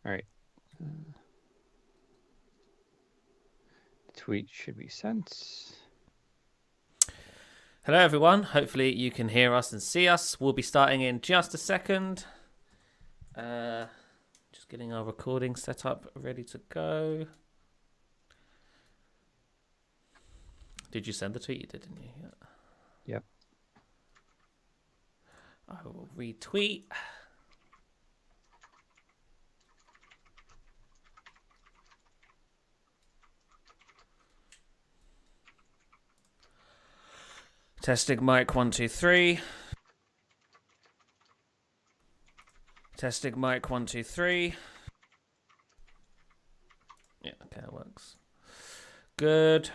All right. The tweet should be sent. Hello, everyone. Hopefully, you can hear us and see us. We'll be starting in just a second. Just getting our recording set up, ready to go. Did you send the tweet? You did, didn't you? Yeah. Yep. I will retweet. Testing mic 1 2 3. Testing mic 1 2 3. Yeah, okay, it works. Good.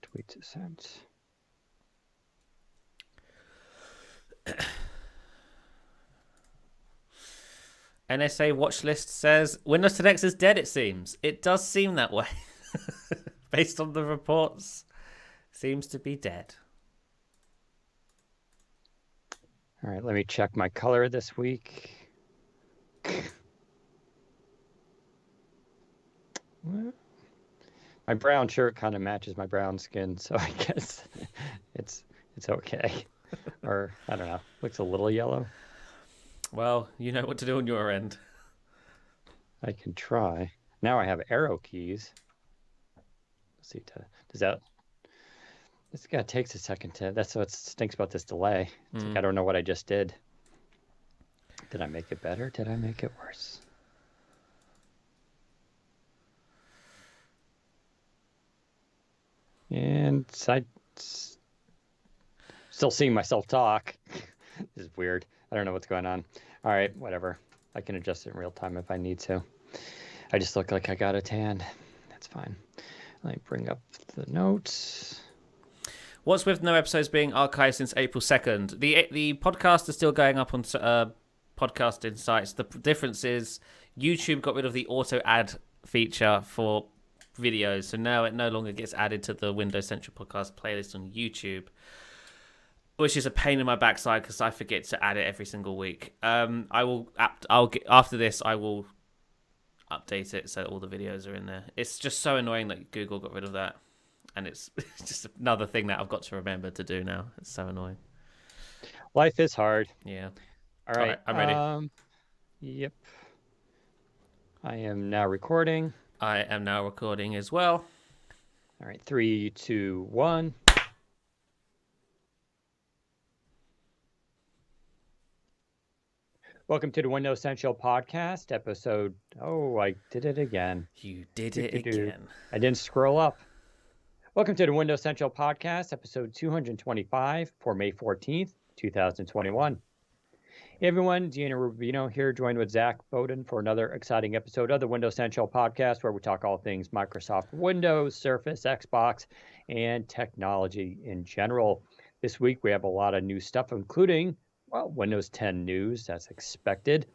Tweets are sent. NSA watch list says Windows 10 X is dead, it seems. It does seem that way. Based on the reports. Seems to be dead. All right, let me check my color this week. My brown shirt kind of matches my brown skin, so I guess it's okay. Or, I don't know, looks a little yellow. Well, you know what to do on your end. I can try. Now I have arrow keys. Let's see, does that... This guy takes a second to... That's what stinks about this delay. It's like, I don't know what I just did. Did I make it better? Did I make it worse? And I still seeing myself talk. This is weird. I don't know what's going on. All right, whatever. I can adjust it in real time if I need to. I just look like I got a tan. That's fine. Let me bring up the notes. What's with no episodes being archived since April 2nd? The podcast is still going up on podcasting sites. The difference is YouTube got rid of the auto ad feature for videos, so now it no longer gets added to the Windows Central podcast playlist on YouTube, which is a pain in my backside because I forget to add it every single week. After this I will update it so all the videos are in there. It's just so annoying that Google got rid of that, and it's just another thing that I've got to remember to do now. It's so annoying. Life is hard. Yeah. All right, I'm ready. Yep. I am now recording. I am now recording as well. All right, 3, 2, 1. Welcome to the Windows Central Podcast, episode... Oh, I did it again. You did it again. I didn't scroll up. Welcome to the Windows Central Podcast, episode 225 for May 14th, 2021. Hey everyone, Deanna Rubino here, joined with Zach Bowden for another exciting episode of the Windows Central Podcast, where we talk all things Microsoft Windows, Surface, Xbox, and technology in general. This week we have a lot of new stuff, including, well, Windows 10 news, that's expected.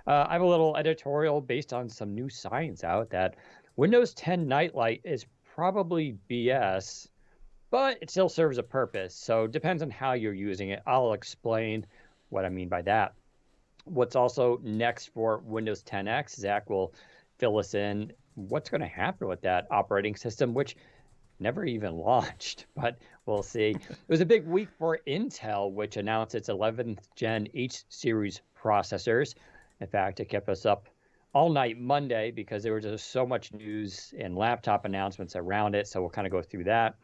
I have a little editorial based on some new science out that Windows 10 Nightlight is probably BS, but it still serves a purpose. So it depends on how you're using it. I'll explain what I mean by that. What's also next for Windows 10X, Zach will fill us in what's going to happen with that operating system, which never even launched, but we'll see. It was a big week for Intel, which announced its 11th Gen H series processors. In fact, it kept us up all night Monday because there was just so much news and laptop announcements around it, so we'll kind of go through that.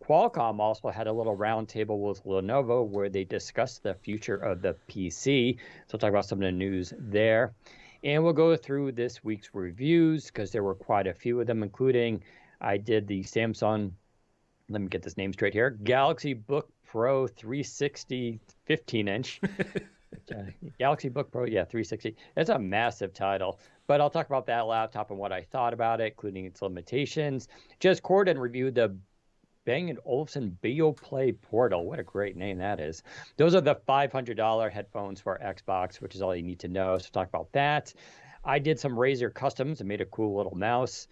Qualcomm also had a little roundtable with Lenovo where they discussed the future of the PC. So we'll talk about some of the news there. And we'll go through this week's reviews because there were quite a few of them, including I did the Samsung, let me get this name straight here, Galaxy Book Pro 360 15-inch. Galaxy Book Pro, 360. It's a massive title, but I'll talk about that laptop and what I thought about it, including its limitations. Jez Corden reviewed the Bang & Olufsen BeoPlay Portal. What a great name that is. Those are the $500 headphones for Xbox, which is all you need to know. So talk about that. I did some Razer customs and made a cool little mouse.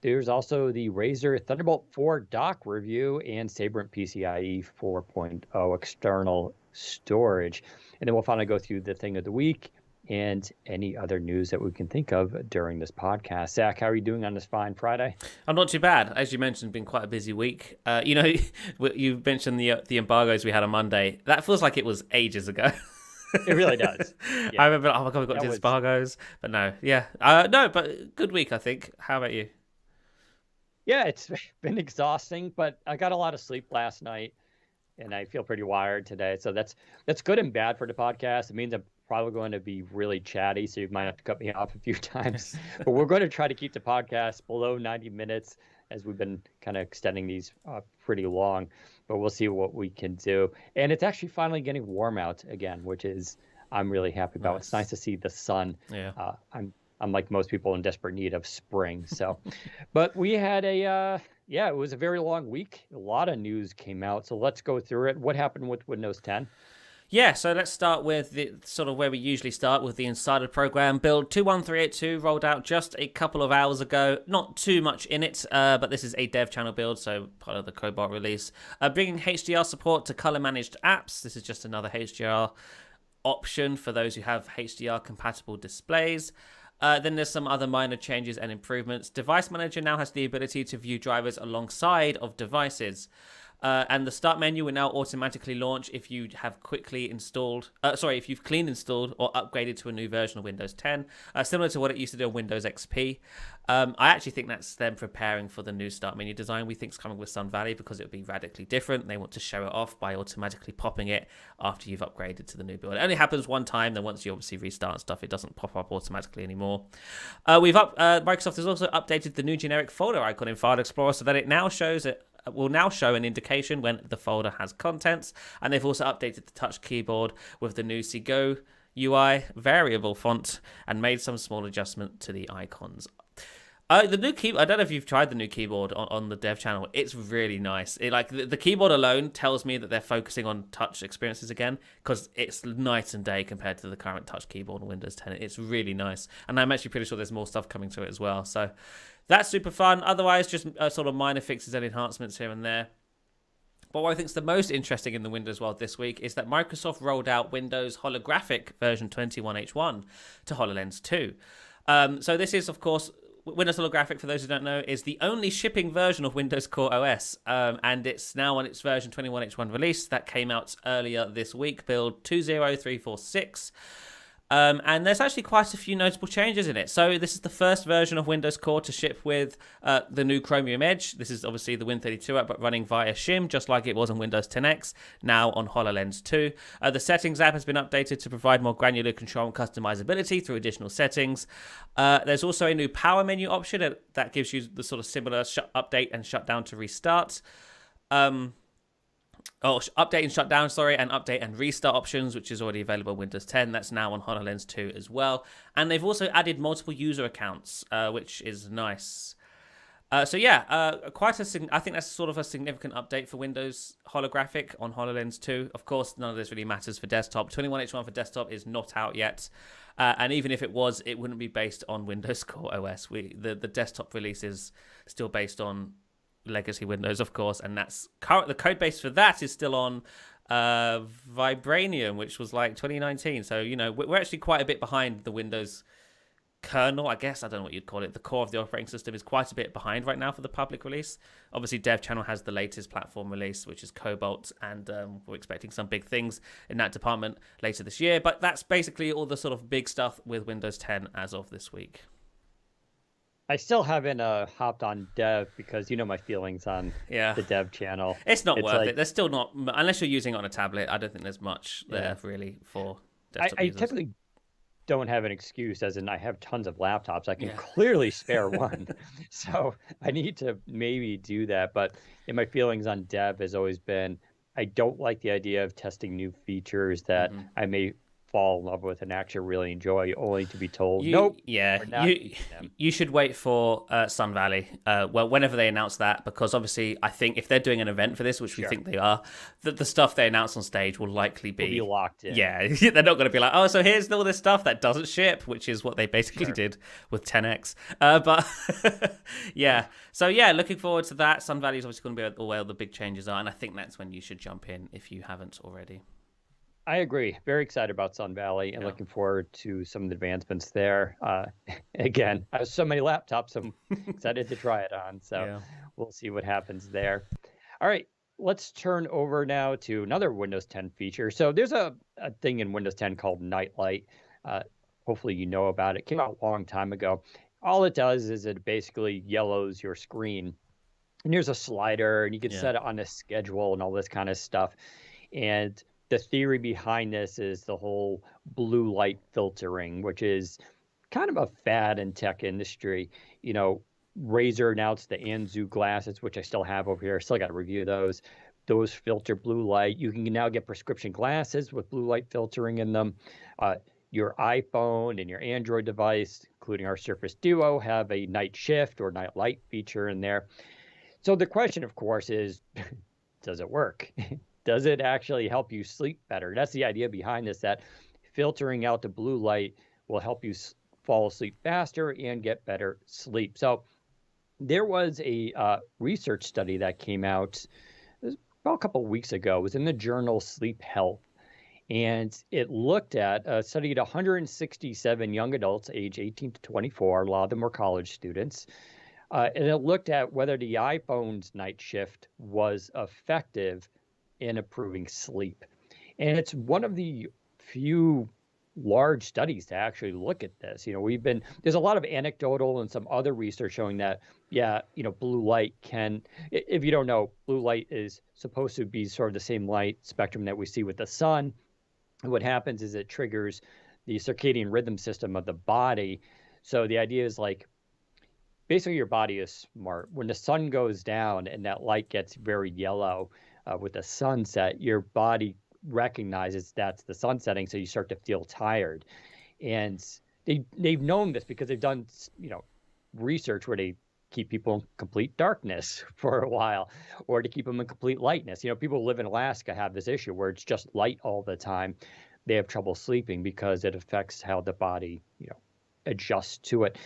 There's also the Razer Thunderbolt 4 dock review and Sabrent PCIe 4.0 external storage. And then we'll finally go through the thing of the week and any other news that we can think of during this podcast. Zach, how are you doing on this fine Friday? I'm not too bad. As you mentioned, been quite a busy week. You mentioned the embargoes we had on Monday. That feels like it was ages ago. It really does. Yeah. I remember, oh my God, we got these embargoes. But no, yeah. No, but good week, I think. How about you? Yeah, it's been exhausting, but I got a lot of sleep last night, and I feel pretty wired today. So that's good and bad for the podcast. It means I'm probably going to be really chatty, so you might have to cut me off a few times. But we're going to try to keep the podcast below 90 minutes as we've been kind of extending these pretty long. But we'll see what we can do. And it's actually finally getting warm out again, which is I'm really happy about. Nice. It's nice to see the sun. Yeah. I'm like most people in desperate need of spring. So, but we had it was a very long week. A lot of news came out. So let's go through it. What happened with Windows 10? Yeah, so let's start with the sort of where we usually start with the Insider Program. Build 21382 rolled out just a couple of hours ago. Not too much in it, but this is a dev channel build, so part of the Cobalt release. Bringing HDR support to color managed apps. This is just another HDR option for those who have HDR compatible displays. Then there's some other minor changes and improvements. Device Manager now has the ability to view drivers alongside of devices. And the start menu will now automatically launch if you have if you've clean installed or upgraded to a new version of Windows 10, similar to what it used to do on Windows XP. I actually think that's them preparing for the new start menu design we think is coming with Sun Valley, because it would be radically different. They want to show it off by automatically popping it after you've upgraded to the new build. It only happens one time, then once you obviously restart and stuff, it doesn't pop up automatically anymore. Microsoft has also updated the new generic folder icon in File Explorer so that it now shows it. Will now show an indication when the folder has contents, and they've also updated the touch keyboard with the new Go UI variable font and made some small adjustment to the icons. The new keyboard, I don't know if you've tried the new keyboard on the dev channel. It's really nice. The keyboard alone tells me that they're focusing on touch experiences again, because it's night and day compared to the current touch keyboard on Windows 10. It's really nice, and I'm actually pretty sure there's more stuff coming to it as well. So that's super fun. Otherwise, just sort of minor fixes and enhancements here and there. But what I think is the most interesting in the Windows world this week is that Microsoft rolled out Windows Holographic version 21H1 to HoloLens 2. So this is, of course, Windows Holographic, for those who don't know, is the only shipping version of Windows Core OS, and it's now on its version 21H1 release that came out earlier this week, build 20346. And there's actually quite a few notable changes in it. So this is the first version of Windows Core to ship with the new Chromium Edge. This is obviously the Win32 app, but running via shim, just like it was on Windows 10X, now on HoloLens 2. The Settings app has been updated to provide more granular control and customizability through additional settings. There's also a new power menu option that gives you the sort of similar update and shutdown to restart. Update and shutdown, and update and restart options, which is already available on Windows 10. That's now on HoloLens 2 as well. And they've also added multiple user accounts, which is nice. I think that's sort of a significant update for Windows Holographic on HoloLens 2. Of course, none of this really matters for desktop. 21H1 for desktop is not out yet. And even if it was, it wouldn't be based on Windows Core OS. The desktop release is still based on legacy Windows, of course, and that's the code base for that is still on Vibranium, which was like 2019. So we're actually quite a bit behind the Windows kernel, I guess. I don't know what you'd call it. The core of the operating system is quite a bit behind right now for the public release. Obviously, Dev Channel has the latest platform release, which is Cobalt, and we're expecting some big things in that department later this year. But that's basically all the sort of big stuff with Windows 10 as of this week. I still haven't hopped on Dev because my feelings on the Dev channel. It's not worth it. There's still not, unless you're using it on a tablet, I don't think there's much there really for desktop users. I typically don't have an excuse, as in I have tons of laptops. I can clearly spare one. So I need to maybe do that. But my feelings on Dev has always been, I don't like the idea of testing new features that I may fall in love with and actually really enjoy, only to be told, You, nope, yeah, we're not using them. you should wait for Sun Valley. Well, whenever they announce that, because obviously, I think if they're doing an event for this, which we Sure. think they are, that the stuff they announce on stage will likely We'll be locked in. Yeah, they're not going to be like, oh, so here's all this stuff that doesn't ship, which is what they basically Sure. did with 10X. But yeah, so yeah, looking forward to that. Sun Valley is obviously going to be where all the big changes are, and I think that's when you should jump in if you haven't already. I agree. Very excited about Sun Valley and looking forward to some of the advancements there. Again, I have so many laptops, I'm excited to try it on. So we'll see what happens there. All right, let's turn over now to another Windows 10 feature. So there's a thing in Windows 10 called Nightlight. Hopefully you know about it. It came out a long time ago. All it does is it basically yellows your screen. And there's a slider, and you can set it on a schedule and all this kind of stuff. And the theory behind this is the whole blue light filtering, which is kind of a fad in tech industry. You know, Razer announced the Anzu glasses, which I still have over here. Still got to review those. Those filter blue light. You can now get prescription glasses with blue light filtering in them. Your iPhone and your Android device, including our Surface Duo, have a night shift or night light feature in there. So the question, of course, is, does it work? Does it actually help you sleep better? That's the idea behind this, that filtering out the blue light will help you fall asleep faster and get better sleep. So there was a research study that came out about a couple of weeks ago. It was in the journal Sleep Health. And it looked at, studied 167 young adults age 18 to 24. A lot of them were college students. And it looked at whether the iPhone's night shift was effective in improving sleep. And it's one of the few large studies to actually look at this. You know, there's a lot of anecdotal and some other research showing that, blue light can, if you don't know, blue light is supposed to be sort of the same light spectrum that we see with the sun. And what happens is it triggers the circadian rhythm system of the body. So the idea is like, basically your body is smart. When the sun goes down and that light gets very yellow, with the sunset, your body recognizes that's the sun setting, so you start to feel tired. And they've known this because they've done research where they keep people in complete darkness for a while, or to keep them in complete lightness. You know, people who live in Alaska have this issue where it's just light all the time. They have trouble sleeping because it affects how the body adjusts to it.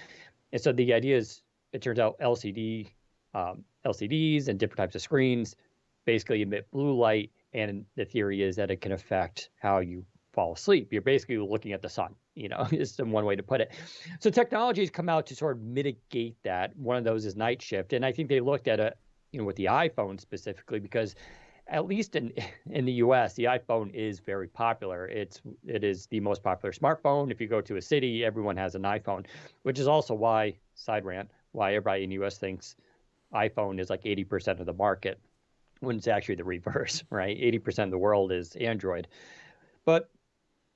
And so the idea is, it turns out LCDs and different types of screens basically emit blue light, and the theory is that it can affect how you fall asleep. You're basically looking at the sun, is one way to put it. So technology has come out to sort of mitigate that. One of those is night shift. And I think they looked at it, with the iPhone specifically, because at least in the US, the iPhone is very popular. It is the most popular smartphone. If you go to a city, everyone has an iPhone, which is also why, side rant, why everybody in the US thinks iPhone is like 80% of the market, when it's actually the reverse, right? 80% of the world is Android. But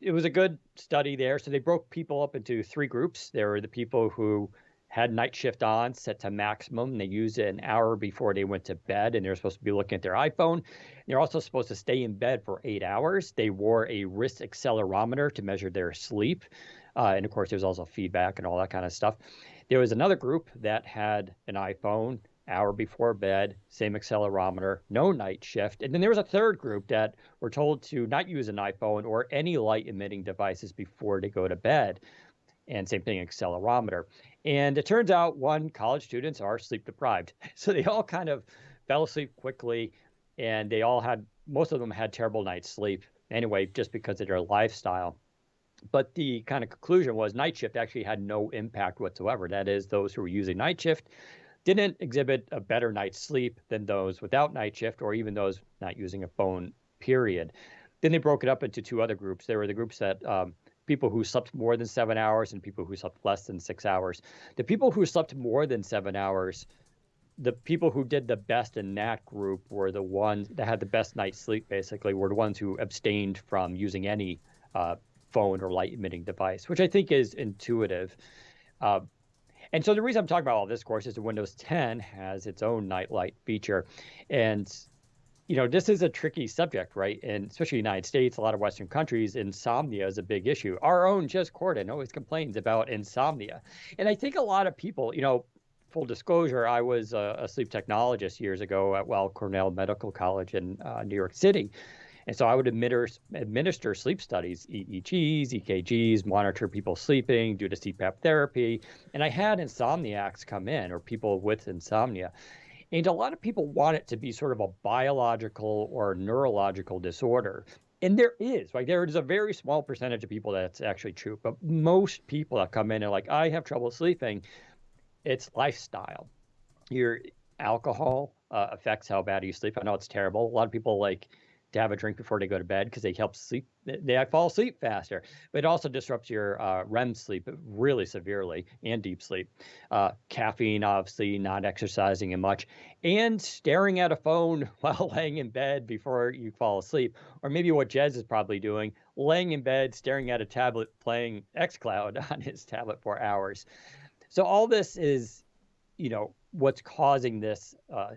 it was a good study there. So they broke people up into three groups. There were the people who had night shift on set to maximum. They used it an hour before they went to bed, and they're supposed to be looking at their iPhone. They're also supposed to stay in bed for 8 hours. They wore a wrist accelerometer to measure their sleep. And of course, there was also feedback and all that kind of stuff. There was another group that had an iPhone, hour before bed, same accelerometer, no night shift. And then there was a third group that were told to not use an iPhone or any light emitting devices before they go to bed. And same thing, accelerometer. And it turns out, college students are sleep deprived. So they all kind of fell asleep quickly, and most of them had terrible night's sleep anyway, just because of their lifestyle. But the kind of conclusion was night shift actually had no impact whatsoever. That is, those who were using night shift didn't exhibit a better night's sleep than those without night shift, or even those not using a phone, period. Then they broke it up into two other groups. There were the groups that people who slept more than 7 hours and people who slept less than 6 hours. The people who slept more than 7 hours, the people who did the best in that group were the ones that had the best night's sleep, basically, were the ones who abstained from using any phone or light emitting device, which I think is intuitive. And so the reason I'm talking about all this, of course, is that Windows 10 has its own nightlight feature. And this is a tricky subject, right? And especially United States, a lot of Western countries, insomnia is a big issue. Our own Jez Corden always complains about insomnia. And I think a lot of people, full disclosure, I was a sleep technologist years ago at Weill Cornell Medical College in New York City. And so I would administer sleep studies, EEGs, EKGs, monitor people sleeping, do the CPAP therapy. And I had insomniacs come in, or people with insomnia. And a lot of people want it to be sort of a biological or neurological disorder. And there is, like, there is a very small percentage of people that's actually true. But most people that come in are like, I have trouble sleeping. It's lifestyle. Your alcohol affects how bad you sleep. I know it's terrible. A lot of people like to have a drink before they go to bed because they help sleep. They fall asleep faster, but it also disrupts your REM sleep really severely and deep sleep. Caffeine, obviously, not exercising and much, and staring at a phone while laying in bed before you fall asleep, or maybe what Jez is probably doing, laying in bed, staring at a tablet, playing xCloud on his tablet for hours. So all this is, what's causing this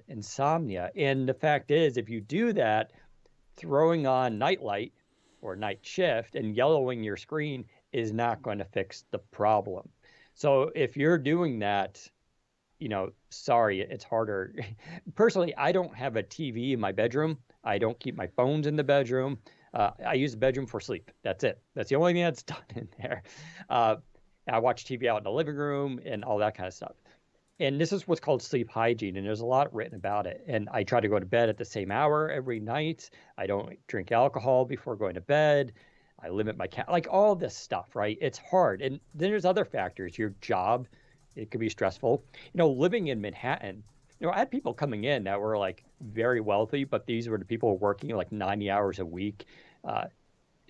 insomnia. And the fact is, if you do that, throwing on nightlight or night shift and yellowing your screen is not going to fix the problem. So if you're doing that, sorry, it's harder. Personally, I don't have a TV in my bedroom. I don't keep my phones in the bedroom. I use the bedroom for sleep. That's it. That's the only thing that's done in there. I watch TV out in the living room and all that kind of stuff. And this is what's called sleep hygiene, and there's a lot written about it. And I try to go to bed at the same hour every night. I don't drink alcohol before going to bed. I limit my like all this stuff, right? It's hard. And then there's other factors. Your job, it could be stressful. Living in Manhattan, I had people coming in that were like very wealthy, but these were the people working like 90 hours a week,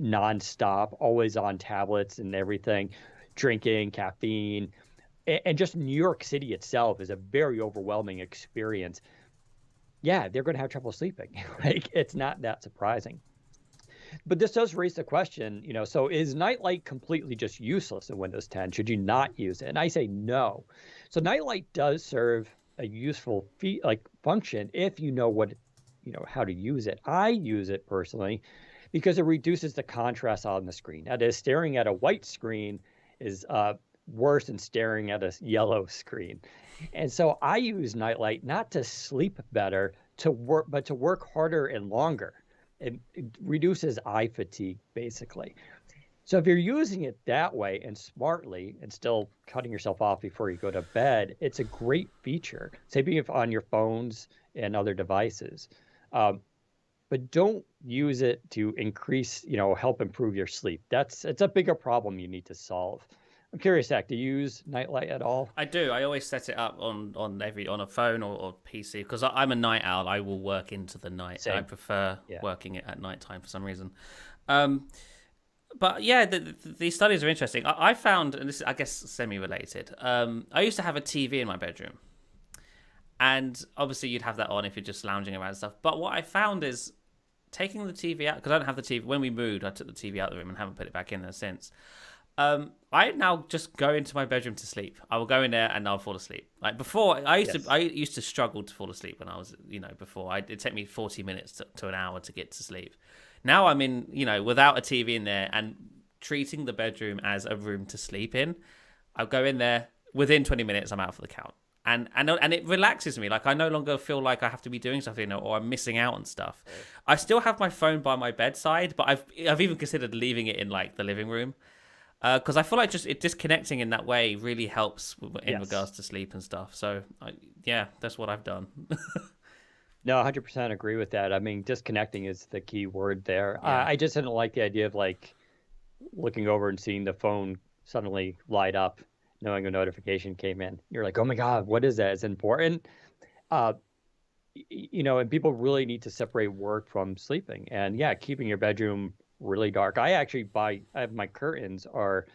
nonstop, always on tablets and everything, drinking, caffeine. And just New York City itself is a very overwhelming experience. Yeah, they're going to have trouble sleeping. Like, it's not that surprising. But this does raise the question, so is nightlight completely just useless in Windows 10? Should you not use it? And I say no. So nightlight does serve a useful function if you know how to use it. I use it personally because it reduces the contrast on the screen. That is, staring at a white screen is worse than staring at a yellow screen. And so I use nightlight not to sleep better, but to work harder and longer. It reduces eye fatigue, basically. So if you're using it that way and smartly and still cutting yourself off before you go to bed, it's a great feature. Same thing on your phones and other devices. But don't use it to increase, help improve your sleep. It's a bigger problem you need to solve. I'm curious, Zach, do you use nightlight at all? I do. I always set it up on a phone or PC because I'm a night owl. I will work into the night. Same. I prefer working it at nighttime for some reason. But yeah, these studies are interesting. I found, and this is, I guess, semi-related. I used to have a TV in my bedroom. And obviously you'd have that on if you're just lounging around and stuff. But what I found is taking the TV out, because I don't have the TV. When we moved, I took the TV out of the room and haven't put it back in there since. I now just go into my bedroom to sleep. I will go in there and I'll fall asleep. Like before, I used to struggle to fall asleep when I was, before. It'd take me 40 minutes to an hour to get to sleep. Now I'm in, without a TV in there and treating the bedroom as a room to sleep in. I'll go in there, within 20 minutes, I'm out for the count. And it relaxes me. Like I no longer feel like I have to be doing something or I'm missing out on stuff. I still have my phone by my bedside, but I've even considered leaving it in like the living room. Because I feel like just disconnecting in that way really helps in regards to sleep and stuff. So, that's what I've done. No, 100% agree with that. I mean, disconnecting is the key word there. Yeah. I just didn't like the idea of like looking over and seeing the phone suddenly light up, knowing a notification came in. You're like, oh my God, what is that? It's important. And people really need to separate work from sleeping. And keeping your bedroom really dark. I have my curtains are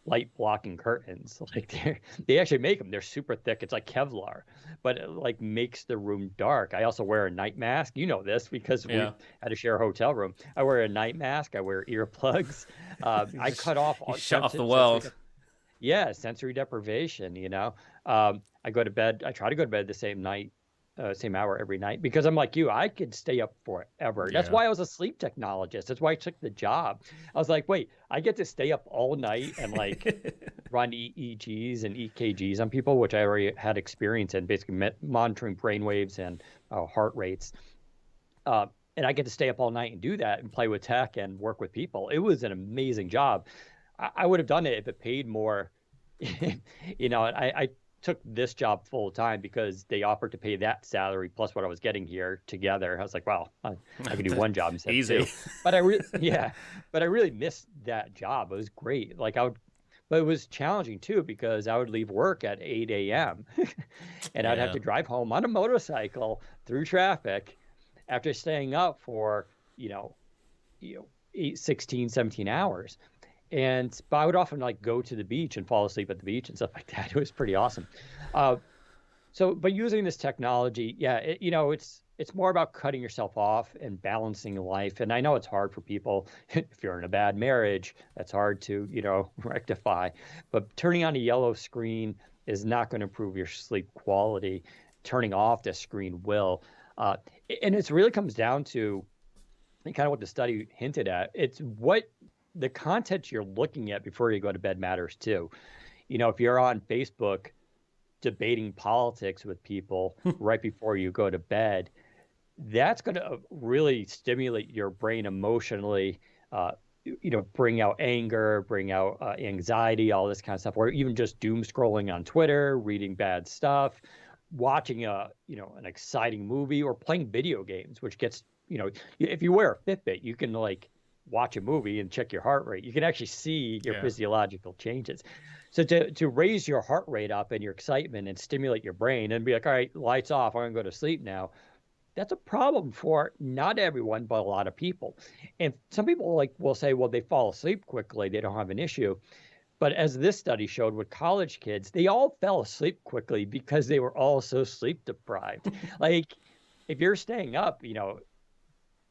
light blocking curtains. Like they actually make them. They're super thick. It's like Kevlar, but it like makes the room dark. I also wear a night mask. You know this because we had to share a hotel room. I wear a night mask. I wear earplugs. I cut off. Shut off the world. Sensory deprivation. I go to bed. I try to go to bed the same night same hour every night because I'm like you. I could stay up forever. That's why I was a sleep technologist. That's why I took the job. I was like, wait, I get to stay up all night and like run EEGs and EKGs on people, which I already had experience in, basically monitoring brain waves and heart rates. And I get to stay up all night and do that and play with tech and work with people. It was an amazing job. I would have done it if it paid more. I took this job full time because they offered to pay that salary plus what I was getting here together. I was like, well, I could do one job instead of two. But I really missed that job. It was great. But it was challenging too because I would leave work at 8 a.m. and I'd have to drive home on a motorcycle through traffic after staying up for 16, 17 hours. But I would often like go to the beach and fall asleep at the beach and stuff like that. It was pretty awesome. But using this technology, it's more about cutting yourself off and balancing life. And I know it's hard for people. If you're in a bad marriage, that's hard to, rectify. But turning on a yellow screen is not going to improve your sleep quality. Turning off the screen will. And it really comes down to kind of what the study hinted at. It's what the content you're looking at before you go to bed matters too. If you're on Facebook debating politics with people right before you go to bed, that's going to really stimulate your brain emotionally, bring out anger, bring out anxiety, all this kind of stuff, or even just doom scrolling on Twitter, reading bad stuff, watching an exciting movie or playing video games, which gets, if you wear a Fitbit, you can like watch a movie and check your heart rate. You can actually see your physiological changes. So to raise your heart rate up and your excitement and stimulate your brain and be like, all right, lights off, I'm going to go to sleep now. That's a problem for not everyone, but a lot of people. And some people will say, well, they fall asleep quickly. They don't have an issue. But as this study showed with college kids, they all fell asleep quickly because they were all so sleep deprived. Like if you're staying up,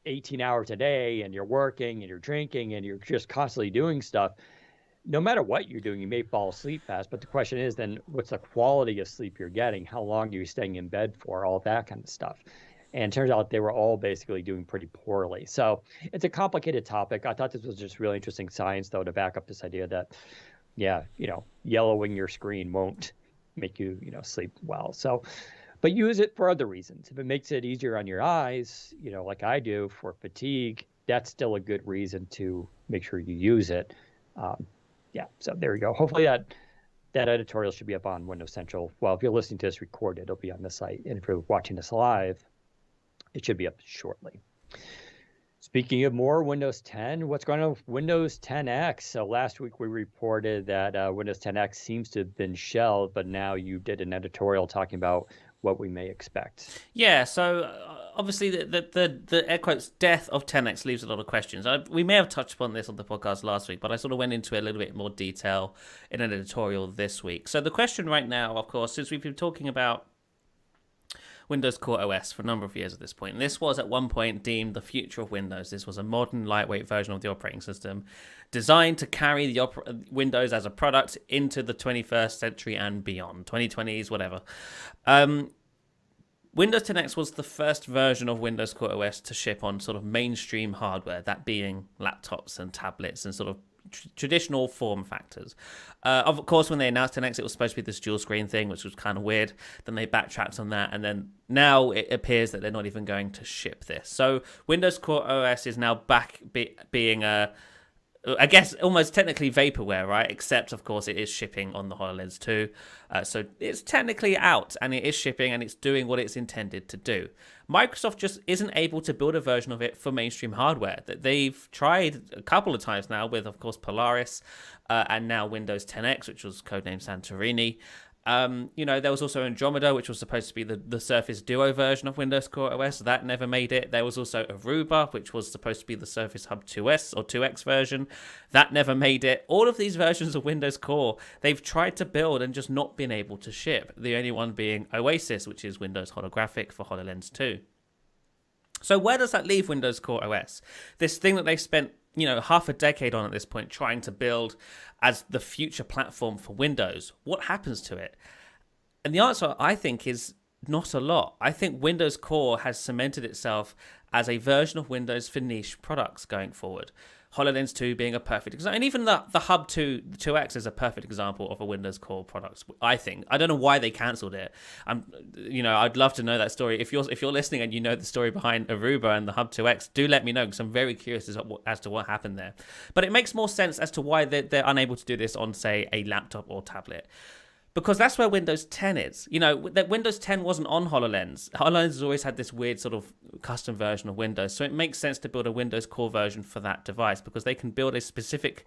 18 hours a day and you're working and you're drinking and you're just constantly doing stuff, no matter what you're doing, you may fall asleep fast. But the question is then what's the quality of sleep you're getting? How long are you staying in bed for? All that kind of stuff. And it turns out they were all basically doing pretty poorly. So it's a complicated topic. I thought this was just really interesting science, though, to back up this idea that, yellowing your screen won't make you, sleep well. So, but use it for other reasons. If it makes it easier on your eyes, like I do for fatigue, that's still a good reason to make sure you use it. So there you go. Hopefully that editorial should be up on Windows Central. Well, if you're listening to this recorded, it'll be on the site. And if you're watching this live, it should be up shortly. Speaking of more Windows 10, what's going on with Windows 10X? So last week we reported that Windows 10X seems to have been shelved, but now you did an editorial talking about what we may expect. Yeah, so obviously the air quotes death of 10X leaves a lot of questions. We may have touched upon this on the podcast last week, but I sort of went into it a little bit more detail in an editorial this week. So the question right now, of course, since we've been talking about Windows Core OS for a number of years at this point. And this was at one point deemed the future of Windows. This was a modern, lightweight version of the operating system designed to carry the Windows as a product into the 21st century and beyond, 2020s, whatever. Windows 10X was the first version of Windows Core OS to ship on sort of mainstream hardware, that being laptops and tablets and sort of traditional form factors. Of course, when they announced 10X, it was supposed to be this dual screen thing, which was kind of weird. Then they backtracked on that, and then now it appears that they're not even going to ship this. So Windows Core OS is now back being I guess almost technically vaporware, right? Except, of course, it is shipping on the HoloLens 2. So it's technically out, and it is shipping, and it's doing what it's intended to do. Microsoft just isn't able to build a version of it for mainstream hardware. They've tried a couple of times now with, of course, Polaris, and now Windows 10X, which was codenamed Santorini. There was also Andromeda, which was supposed to be the Surface Duo version of Windows Core OS. That never made it. There was also Aruba, which was supposed to be the Surface Hub 2S or 2X version. That never made it. All of these versions of Windows Core, they've tried to build and just not been able to ship. The only one being Oasis, which is Windows Holographic for HoloLens 2. So where does that leave Windows Core OS? This thing that they spent half a decade on at this point trying to build as the future platform for Windows. What happens to it? And the answer, I think, is not a lot. I think Windows Core has cemented itself as a version of Windows for niche products going forward. HoloLens 2 being a perfect example. And even the Hub 2X is a perfect example of a Windows Core product, I think. I don't know why they cancelled it. I'd love to know that story. If you're listening and you know the story behind Aruba and the Hub 2X, do let me know, because I'm very curious as to what happened there. But it makes more sense as to why they're unable to do this on, say, a laptop or tablet. Because that's where Windows 10 is. That Windows 10 wasn't on HoloLens. HoloLens has always had this weird sort of custom version of Windows. So it makes sense to build a Windows Core version for that device, because they can build a specific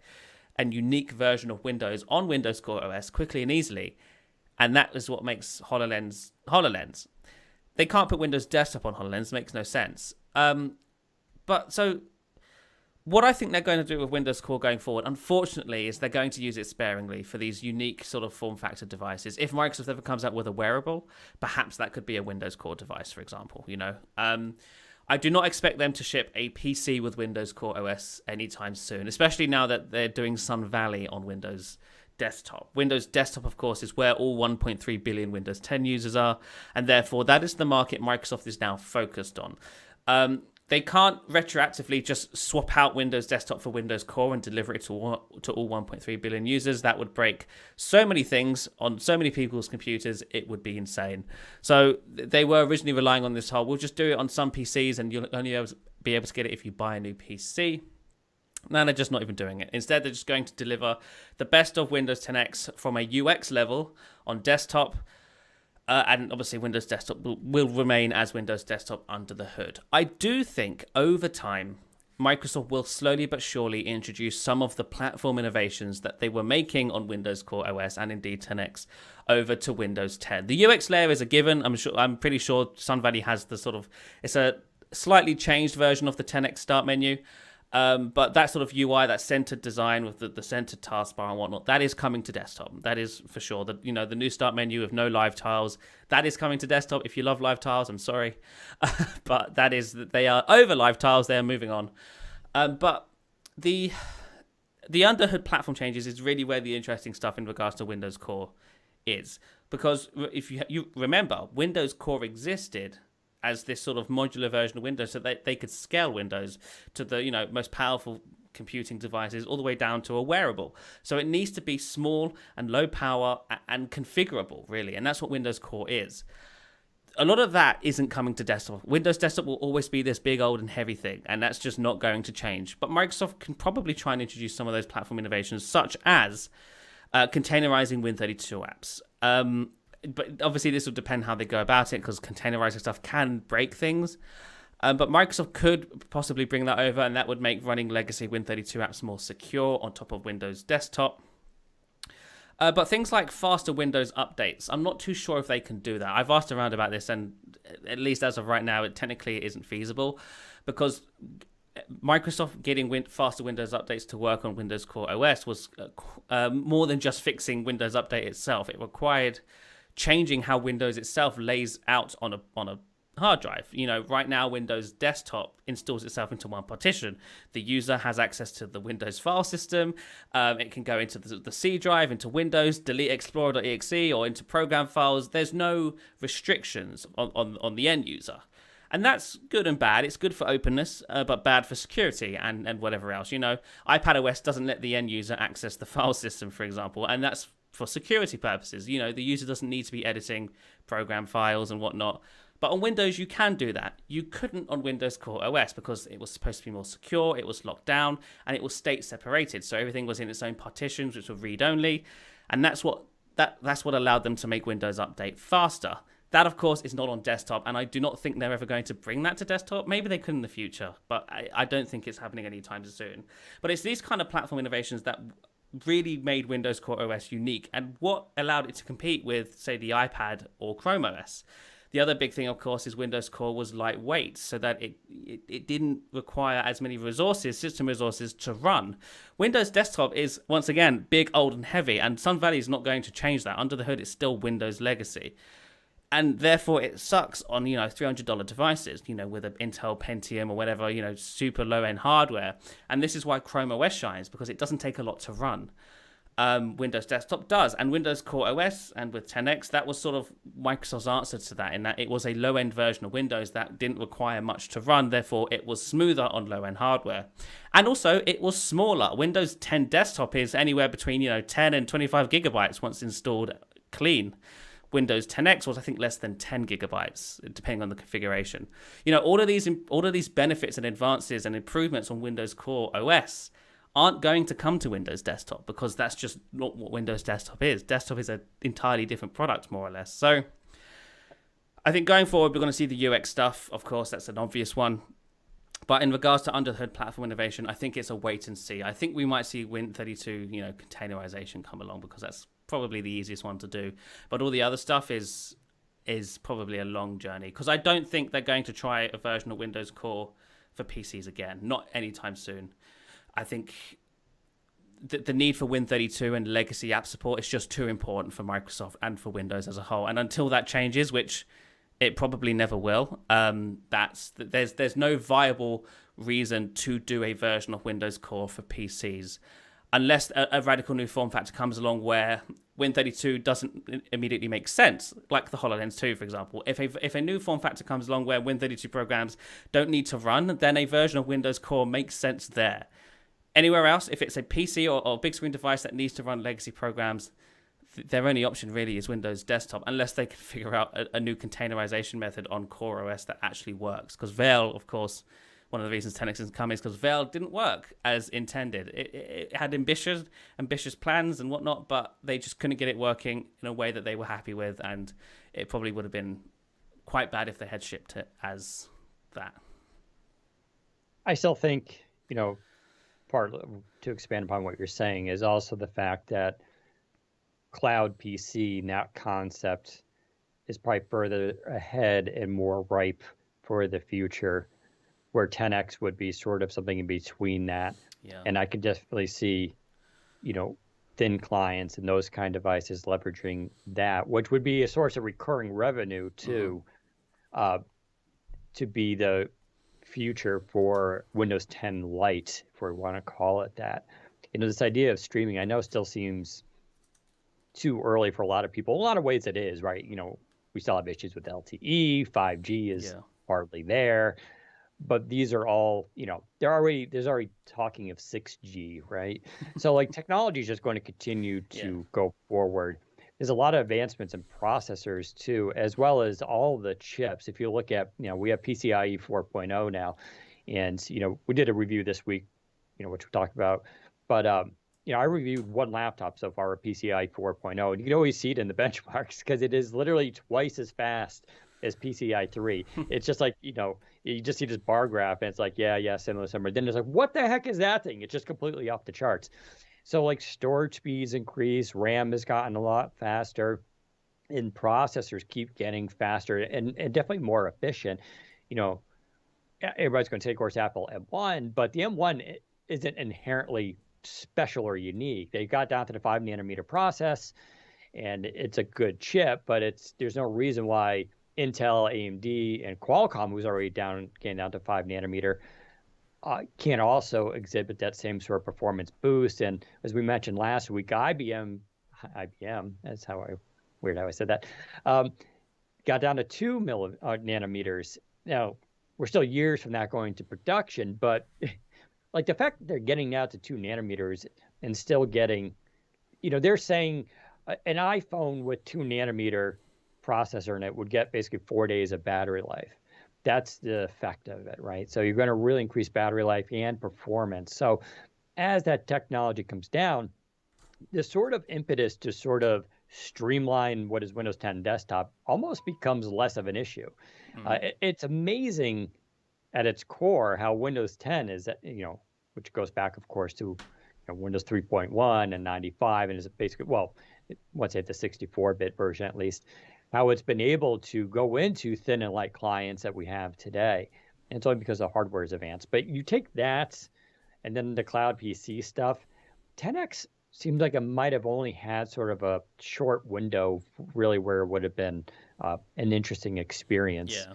and unique version of Windows on Windows Core OS quickly and easily. And that is what makes HoloLens HoloLens. They can't put Windows Desktop on HoloLens. It makes no sense. What I think they're going to do with Windows Core going forward, unfortunately, is they're going to use it sparingly for these unique sort of form factor devices. If Microsoft ever comes out with a wearable, perhaps that could be a Windows Core device, for example. I do not expect them to ship a PC with Windows Core OS anytime soon, especially now that they're doing Sun Valley on Windows Desktop. Windows Desktop, of course, is where all 1.3 billion Windows 10 users are, and therefore that is the market Microsoft is now focused on. They can't retroactively just swap out Windows Desktop for Windows Core and deliver it to all 1.3 billion users. That would break so many things on so many people's computers. It would be insane. So they were originally relying on this whole, we'll just do it on some PCs and you'll only be able to get it if you buy a new PC. Now they're just not even doing it. Instead, they're just going to deliver the best of Windows 10X from a UX level on desktop. And obviously Windows Desktop will remain as Windows Desktop under the hood. I do think over time, Microsoft will slowly but surely introduce some of the platform innovations that they were making on Windows Core OS and indeed 10X over to Windows 10. The UX layer is a given. I'm pretty sure Sun Valley has it's a slightly changed version of the 10X start menu. But that sort of UI, that centered design with the centered taskbar and whatnot, that is coming to desktop. That is for sure. The new start menu with no live tiles, that is coming to desktop. If you love live tiles, I'm sorry, but they are over live tiles. They are moving on. But the underhood platform changes is really where the interesting stuff in regards to Windows Core is, because if you remember, Windows Core existed as this sort of modular version of Windows, so that they could scale Windows to the most powerful computing devices all the way down to a wearable. So it needs to be small and low power and configurable, really, and that's what Windows Core is. A lot of that isn't coming to desktop. Windows Desktop will always be this big, old, and heavy thing, and that's just not going to change. But Microsoft can probably try and introduce some of those platform innovations, such as containerizing Win32 apps. But obviously this will depend how they go about it, because containerizing stuff can break things. But Microsoft could possibly bring that over, and that would make running legacy Win32 apps more secure on top of Windows Desktop. But things like faster Windows updates, I'm not too sure if they can do that. I've asked around about this, and at least as of right now, it technically isn't feasible, because Microsoft getting faster Windows updates to work on Windows Core OS was more than just fixing Windows Update itself. It required changing how Windows itself lays out on a hard drive. Right now Windows Desktop installs itself into one partition. The user has access to the Windows file system. It can go into the C drive, into Windows, delete explorer.exe, or into program files. There's no restrictions on the end user. And that's good and bad. It's good for openness, but bad for security and whatever else. iPadOS doesn't let the end user access the file system, for example, and that's for security purposes. The user doesn't need to be editing program files and whatnot. But on Windows, you can do that. You couldn't on Windows Core OS, because it was supposed to be more secure, it was locked down, and it was state separated. So everything was in its own partitions, which were read-only. And that's what allowed them to make Windows Update faster. That, of course, is not on desktop, and I do not think they're ever going to bring that to desktop. Maybe they could in the future, but I don't think it's happening anytime soon. But it's these kind of platform innovations that really made Windows Core OS unique, and what allowed it to compete with, say, the iPad or Chrome OS. The other big thing, of course, is Windows Core was lightweight, so that it didn't require as many system resources to run. Windows Desktop is, once again, big, old, and heavy, and Sun Valley is not going to change that. Under the hood, it's still Windows legacy. And therefore, it sucks on, $300 devices, with an Intel Pentium or whatever, super low-end hardware. And this is why Chrome OS shines, because it doesn't take a lot to run. Windows Desktop does. And Windows Core OS and with 10X, that was sort of Microsoft's answer to that, in that it was a low-end version of Windows that didn't require much to run. Therefore, it was smoother on low-end hardware. And also, it was smaller. Windows 10 Desktop is anywhere between 10 and 25 gigabytes once installed clean. Windows 10X was, I think, less than 10 gigabytes, depending on the configuration. All of these benefits and advances and improvements on Windows Core OS aren't going to come to Windows Desktop, because that's just not what Windows Desktop is. Desktop is an entirely different product, more or less. So I think going forward, we're going to see the UX stuff. Of course, that's an obvious one. But in regards to under-the-hood platform innovation, I think it's a wait and see. I think we might see Win32, containerization come along, because that's probably the easiest one to do. But all the other stuff is probably a long journey, because I don't think they're going to try a version of Windows Core for PCs again, not anytime soon. I think the need for Win32 and legacy app support is just too important for Microsoft and for Windows as a whole. And until that changes, which it probably never will, there's no viable reason to do a version of Windows Core for PCs, unless a radical new form factor comes along where Win32 doesn't immediately make sense, like the HoloLens 2, for example. If a new form factor comes along where Win32 programs don't need to run, then a version of Windows Core makes sense there. Anywhere else, if it's a PC or big screen device that needs to run legacy programs, their only option really is Windows Desktop, unless they can figure out a new containerization method on Core OS that actually works. Because Veil, of course, one of the reasons 10X isn't coming is because Veil didn't work as intended. It had ambitious plans and whatnot, but they just couldn't get it working in a way that they were happy with, and it probably would have been quite bad if they had shipped it as that. I still think, part to expand upon what you're saying is also the fact that cloud PC, that concept, is probably further ahead and more ripe for the future, where 10X would be sort of something in between that. Yeah. And I could definitely see, thin clients and those kind of devices leveraging that, which would be a source of recurring revenue too, to be the future for Windows 10 Lite, if we want to call it that. This idea of streaming, I know, still seems too early for a lot of people. In a lot of ways it is, right? We still have issues with LTE, 5G is hardly there, but these are all, there's already talking of 6G, right? So like technology is just going to continue to go forward. There's a lot of advancements in processors too, as well as all the chips. If you look at, we have PCIe 4.0 now, and, we did a review this week, which we talked about, but, I reviewed one laptop so far with PCIe 4.0, and you can always see it in the benchmarks because it is literally twice as fast as PCIe 3. It's just like, you just see this bar graph and it's like, similar. Then it's like, what the heck is that thing? It's just completely off the charts. So like storage speeds increase, RAM has gotten a lot faster, and processors keep getting faster and definitely more efficient. Everybody's going to say, of course, Apple M1, but the M1 isn't inherently special or unique. They got down to the 5 nanometer process, and it's a good chip, but there's no reason why Intel, AMD, and Qualcomm, who's already getting down to 5 nanometer, can also exhibit that same sort of performance boost. And as we mentioned last week, IBM, that's weird how I said that, got down to 2 nanometers. Now, we're still years from that going to production, but like the fact that they're getting now to 2 nanometers and still getting, they're saying an iPhone with 2 nanometer processor in it would get basically 4 days of battery life. That's the effect of it, right? So you're going to really increase battery life and performance. So as that technology comes down, the sort of impetus to sort of streamline what is Windows 10 desktop almost becomes less of an issue. It's amazing at its core how Windows 10 is, which goes back, of course, to Windows 3.1 and 95, and is basically, let's say the 64-bit version at least, how it's been able to go into thin and light clients that we have today. And it's only because the hardware is advanced. But you take that and then the cloud PC stuff, 10X seems like it might have only had sort of a short window really where it would have been an interesting experience.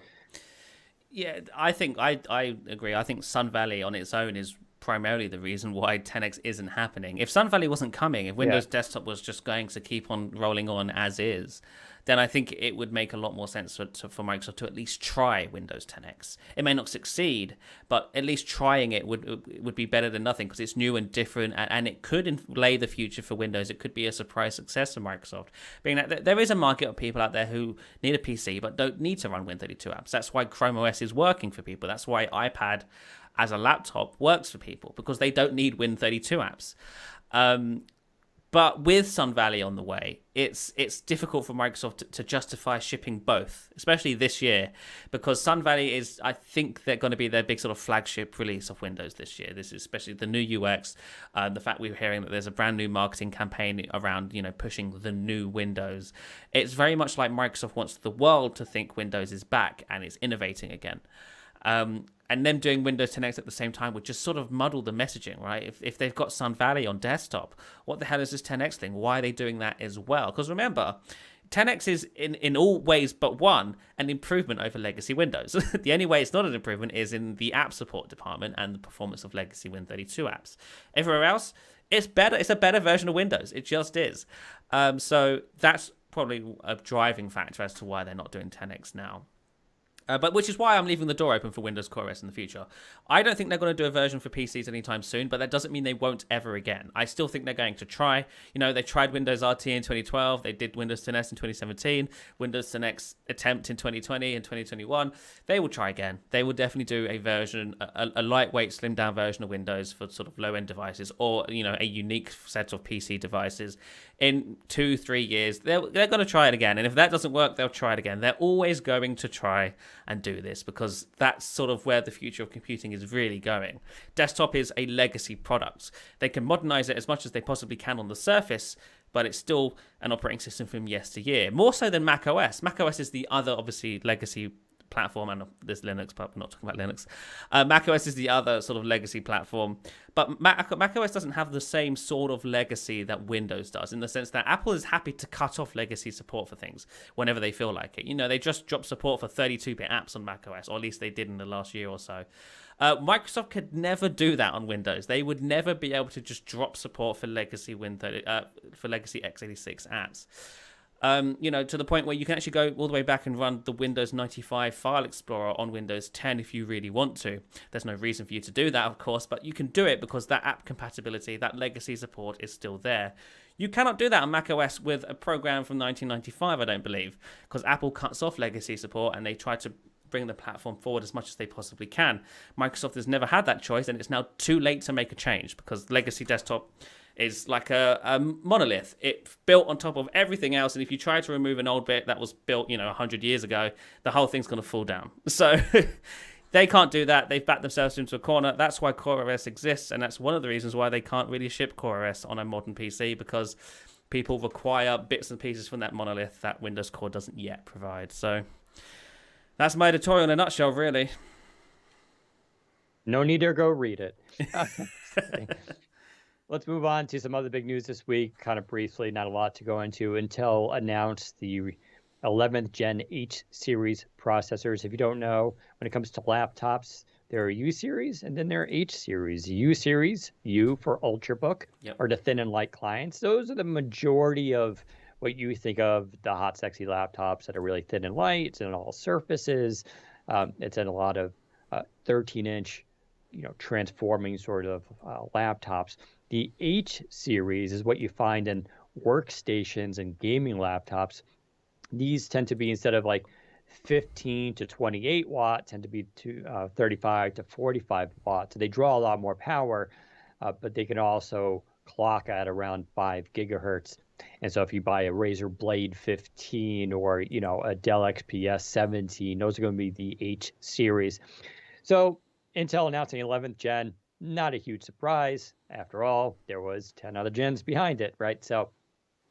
Yeah, I think I agree. I think Sun Valley on its own is primarily the reason why 10X isn't happening. If Sun Valley wasn't coming, if Windows Desktop was just going to keep on rolling on as is, then I think it would make a lot more sense for Microsoft to at least try Windows 10X. It may not succeed, but at least trying it would be better than nothing, because it's new and different, and it could lay the future for Windows. It could be a surprise success for Microsoft. Being that there is a market of people out there who need a PC but don't need to run Win32 apps. That's why Chrome OS is working for people. That's why iPad as a laptop works for people, because they don't need Win32 apps. But with Sun Valley on the way, it's difficult for Microsoft to justify shipping both, especially this year, because Sun Valley is, I think, they're going to be their big sort of flagship release of Windows this year. This is especially the new UX, the fact we're hearing that there's a brand new marketing campaign around, pushing the new Windows. It's very much like Microsoft wants the world to think Windows is back and it's innovating again. And them doing Windows 10X at the same time would just sort of muddle the messaging, right? If they've got Sun Valley on desktop, what the hell is this 10X thing? Why are they doing that as well? Because remember, 10X is in all ways but one an improvement over legacy Windows. The only way it's not an improvement is in the app support department and the performance of legacy Win32 apps. Everywhere else, it's better. It's a better version of Windows. It just is. So that's probably a driving factor as to why they're not doing 10X now. But which is why I'm leaving the door open for Windows Core OS in the future. I don't think they're going to do a version for PCs anytime soon, but that doesn't mean they won't ever again. I still think they're going to try. They tried Windows RT in 2012. They did Windows 10S in 2017. Windows 10X attempt in 2020 and 2021. They will try again. They will definitely do a version, a lightweight, slimmed down version of Windows for sort of low-end devices, or a unique set of PC devices. In 2-3 years, they're going to try it again. And if that doesn't work, they'll try it again. They're always going to try and do this, because that's sort of where the future of computing is really going. Desktop is a legacy product. They can modernize it as much as they possibly can on the surface, but it's still an operating system from yesteryear, more so than Mac OS. Mac OS is the other, obviously, legacy platform, and there's Linux, but we're not talking about Linux. Mac OS is the other sort of legacy platform, but Mac OS doesn't have the same sort of legacy that Windows does, in the sense that Apple is happy to cut off legacy support for things whenever they feel like it. They just dropped support for 32-bit apps on Mac OS, or at least they did in the last year or so. Microsoft could never do that on Windows. They would never be able to just drop support for legacy for legacy x86 apps. To the point where you can actually go all the way back and run the Windows 95 File Explorer on Windows 10 if you really want to. There's no reason for you to do that, of course, but you can do it because that app compatibility, that legacy support is still there. You cannot do that on macOS with a program from 1995, I don't believe, because Apple cuts off legacy support and they try to bring the platform forward as much as they possibly can. Microsoft has never had that choice, and it's now too late to make a change, because legacy desktop is like a monolith. It's built on top of everything else, and if you try to remove an old bit that was built 100 years ago, the whole thing's going to fall down. So they can't do that. They've backed themselves into a corner. That's why Core OS exists, and that's one of the reasons why they can't really ship Core OS on a modern PC, because people require bits and pieces from that monolith that Windows Core doesn't yet provide. So that's my editorial in a nutshell, really. No need to go read it. Let's move on to some other big news this week, kind of briefly, not a lot to go into. Intel announced the 11th Gen H series processors. If you don't know, when it comes to laptops, there are U series and then there are H series. U series, U for Ultrabook, or the thin and light clients. Those are the majority of what you think of the hot, sexy laptops that are really thin and light. It's in all surfaces. It's in a lot of 13-inch, transforming sort of laptops. The H series is what you find in workstations and gaming laptops. These tend to be, instead of like 15 to 28 watt, tend to be 35 to 45 watts. So they draw a lot more power, but they can also clock at around 5 gigahertz. And so if you buy a Razer Blade 15 or, a Dell XPS 17, those are going to be the H series. So Intel announcing 11th gen, not a huge surprise. After all, there was 10 other gens behind it, right? So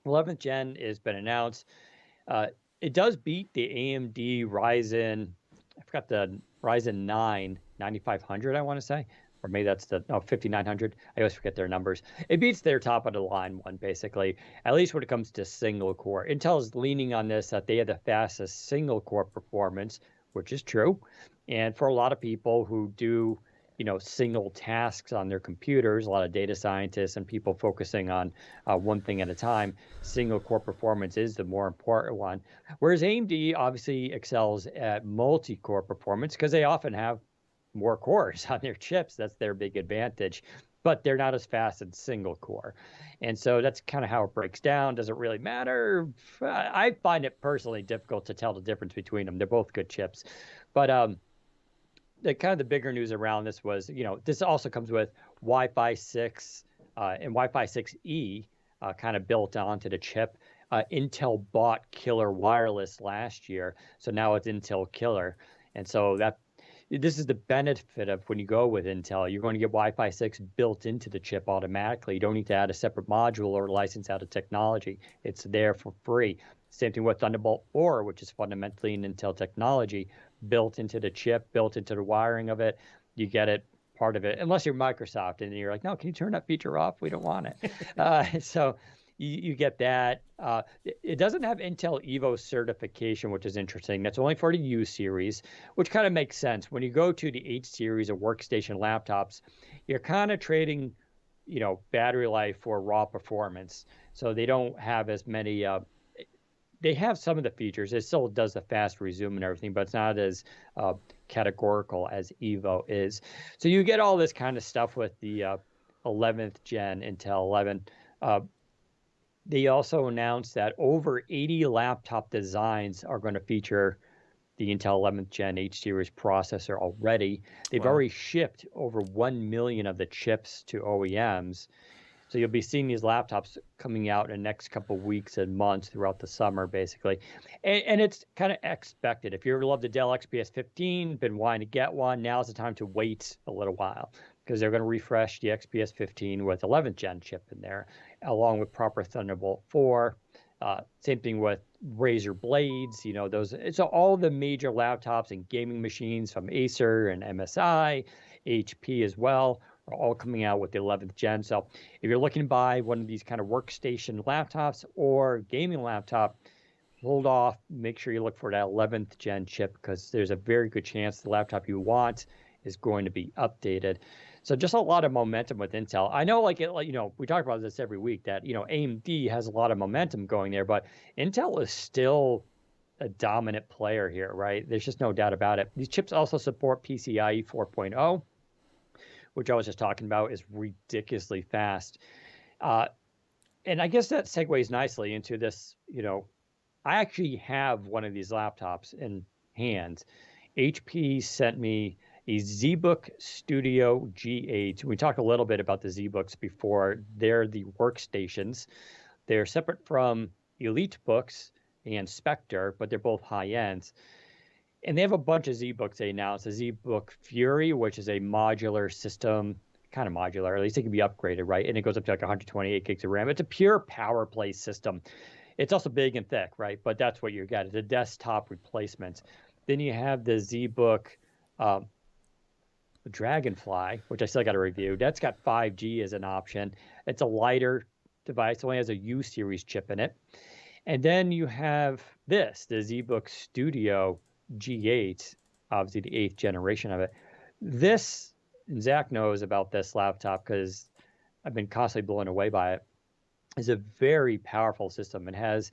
11th gen has been announced. It does beat the AMD Ryzen, I forgot the Ryzen 9 9500, I want to say. Or maybe that's the 5900. I always forget their numbers. It beats their top of the line one, basically, at least when it comes to single core. Intel is leaning on this, that they have the fastest single core performance, which is true. And for a lot of people who do single tasks on their computers, a lot of data scientists and people focusing on one thing at a time. Single core performance is the more important one. Whereas AMD obviously excels at multi-core performance because they often have more cores on their chips. That's their big advantage, but they're not as fast in single core. And so that's kind of how it breaks down. Does it really matter? I find it personally difficult to tell the difference between them. They're both good chips. But the bigger news around this was, this also comes with Wi-Fi 6 and Wi-Fi 6E kind of built onto the chip. Intel bought Killer Wireless last year, so now it's Intel Killer. And so this is the benefit of when you go with Intel. You're going to get Wi-Fi 6 built into the chip automatically. You don't need to add a separate module or license out of technology. It's there for free. Same thing with Thunderbolt 4, which is fundamentally an Intel technology built into the chip, built into the wiring of it. You get it, part of it, unless you're Microsoft and you're like, no, can you turn that feature off? We don't want it. So you get that. It doesn't have Intel Evo certification, which is interesting. That's only for the U series, which kind of makes sense. When you go to the H series of workstation laptops, you're kind of trading, battery life for raw performance. So they don't have as many. They have some of the features. It still does the fast resume and everything, but it's not as categorical as Evo is. So you get all this kind of stuff with the 11th gen Intel 11. They also announced that over 80 laptop designs are going to feature the Intel 11th Gen H series processor already. They've already shipped over 1 million of the chips to OEMs. So you'll be seeing these laptops coming out in the next couple of weeks and months throughout the summer, basically. And it's kind of expected. If you ever loved the Dell XPS 15, been wanting to get one, now's the time to wait a little while because they're going to refresh the XPS 15 with 11th Gen chip in there, along with proper Thunderbolt 4. Same thing with Razer blades, those. So all the major laptops and gaming machines from Acer and MSI, HP as well, are all coming out with the 11th gen. So if you're looking to buy one of these kind of workstation laptops or gaming laptop, hold off. Make sure you look for that 11th gen chip because there's a very good chance the laptop you want is going to be updated. So just a lot of momentum with Intel. I know, we talk about this every week that, AMD has a lot of momentum going there, but Intel is still a dominant player here, right? There's just no doubt about it. These chips also support PCIe 4.0, which I was just talking about, is ridiculously fast. And I guess that segues nicely into this, I actually have one of these laptops in hand. HP sent me a ZBook Studio G8. We talked a little bit about the ZBooks before. They're the workstations. They're separate from EliteBooks and Spectre, but they're both high-end. And they have a bunch of ZBooks they announced. The ZBook Fury, which is a modular system, kind of modular, at least it can be upgraded, right? And it goes up to like 128 gigs of RAM. It's a pure power play system. It's also big and thick, right? But that's what you got. It's a desktop replacement. Then you have the ZBook Dragonfly, which I still got to review. That's got 5G as an option. It's a lighter device. It only has a U series chip in it. And then you have the ZBook Studio G8, obviously the 8th generation of it. This, Zach knows about this laptop because I've been constantly blown away by it, is a very powerful system. It has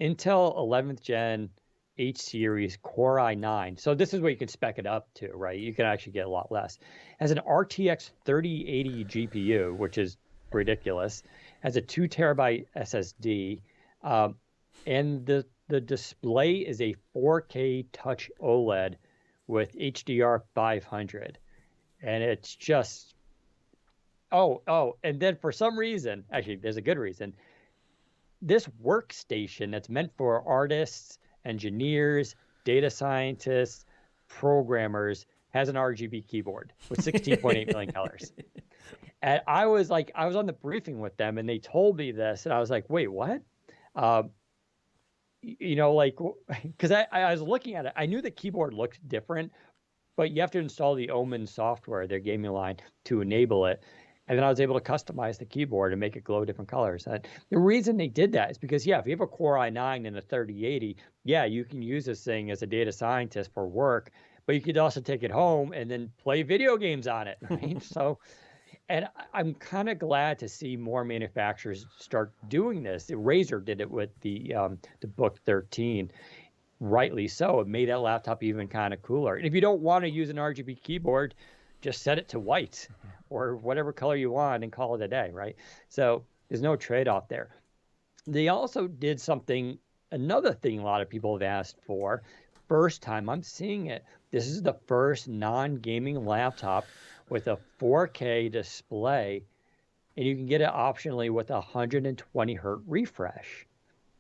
Intel 11th Gen H series Core i9. So this is what you can spec it up to, right? You can actually get a lot less. It has an RTX 3080 GPU, which is ridiculous. It has a 2 terabyte SSD. And the display is a 4K touch OLED with HDR 500. And it's just, and then for some reason, actually, there's a good reason, this workstation that's meant for artists, engineers, data scientists, programmers has an RGB keyboard with 16.8 million colors. And I was on the briefing with them and they told me this and I was like, wait, what? Because I was looking at it, I knew the keyboard looked different, but you have to install the Omen software, their gaming line, to enable it. And then I was able to customize the keyboard and make it glow different colors. And the reason they did that is because, if you have a Core i9 and a 3080, you can use this thing as a data scientist for work, but you could also take it home and then play video games on it, right? So, and I'm kind of glad to see more manufacturers start doing this. Razer did it with the Book 13, rightly so. It made that laptop even kind of cooler. And if you don't want to use an RGB keyboard, just set it to white or whatever color you want and call it a day, right? So there's no trade-off there. They also did something, another thing a lot of people have asked for. First time I'm seeing it. This is the first non-gaming laptop with a 4K display, and you can get it optionally with a 120 hertz refresh.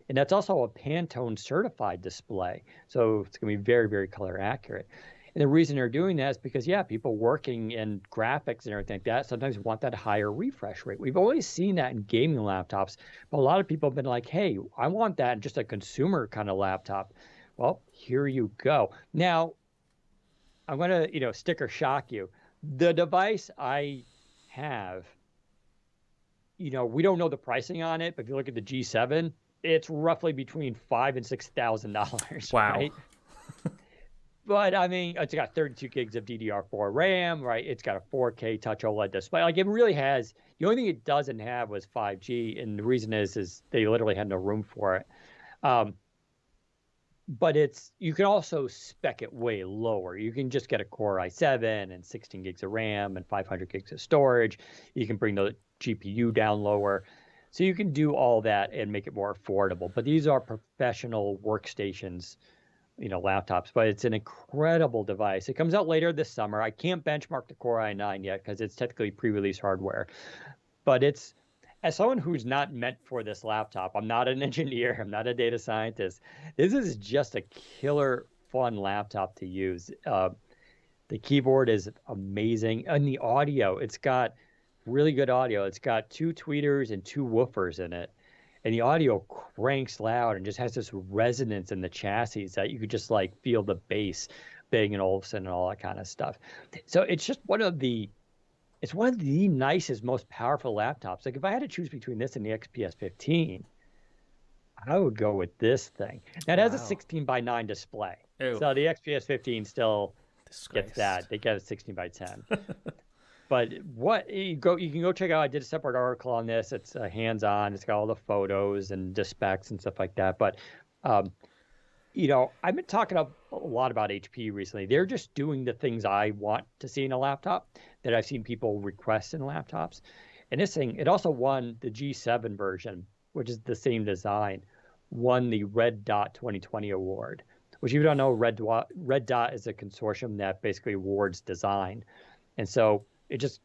And that's also a Pantone certified display. So it's going to be very, very color accurate. And the reason they're doing that is because, yeah, people working in graphics and everything like that sometimes want that higher refresh rate. We've always seen that in gaming laptops, but a lot of people have been like, hey, I want that in just a consumer kind of laptop. Well, here you go. Now, I'm going to, sticker shock you. The device I have, we don't know the pricing on it, but if you look at the G7, it's roughly between $5,000 and $6,000. Wow. Right? But I mean, it's got 32 gigs of DDR4 RAM, right? It's got a 4K touch OLED display. Like it really has. The only thing it doesn't have was 5G, and the reason is they literally had no room for it. But you can also spec it way lower. You can just get a Core i7 and 16 gigs of RAM and 500 gigs of storage. You can bring the GPU down lower. So you can do all that and make it more affordable. But these are professional workstations, laptops. But it's an incredible device. It comes out later this summer. I can't benchmark the Core i9 yet because it's technically pre-release hardware. But it's, as someone who's not meant for this laptop, I'm not an engineer, I'm not a data scientist. This is just a killer fun laptop to use. The keyboard is amazing. And the audio, it's got really good audio. It's got 2 tweeters and 2 woofers in it. And the audio cranks loud and just has this resonance in the chassis that you could just like feel the bass, Bang & Olufsen and all that kind of stuff. So it's just one of the nicest, most powerful laptops. Like if I had to choose between this and the XPS 15, I would go with this thing. Now it has a 16:9 display. Ew. So the XPS 15 still Disgraced. gets that. They get a 16:10. But you can go check out. I did a separate article on this. It's hands-on. It's got all the photos and the specs and stuff like that. But I've been talking a lot about HP recently. They're just doing the things I want to see in a laptop that I've seen people request in laptops. And this thing, it also won the G7 version, which is the same design, won the Red Dot 2020 award, which if you don't know, Red Dot is a consortium that basically awards design. And so it's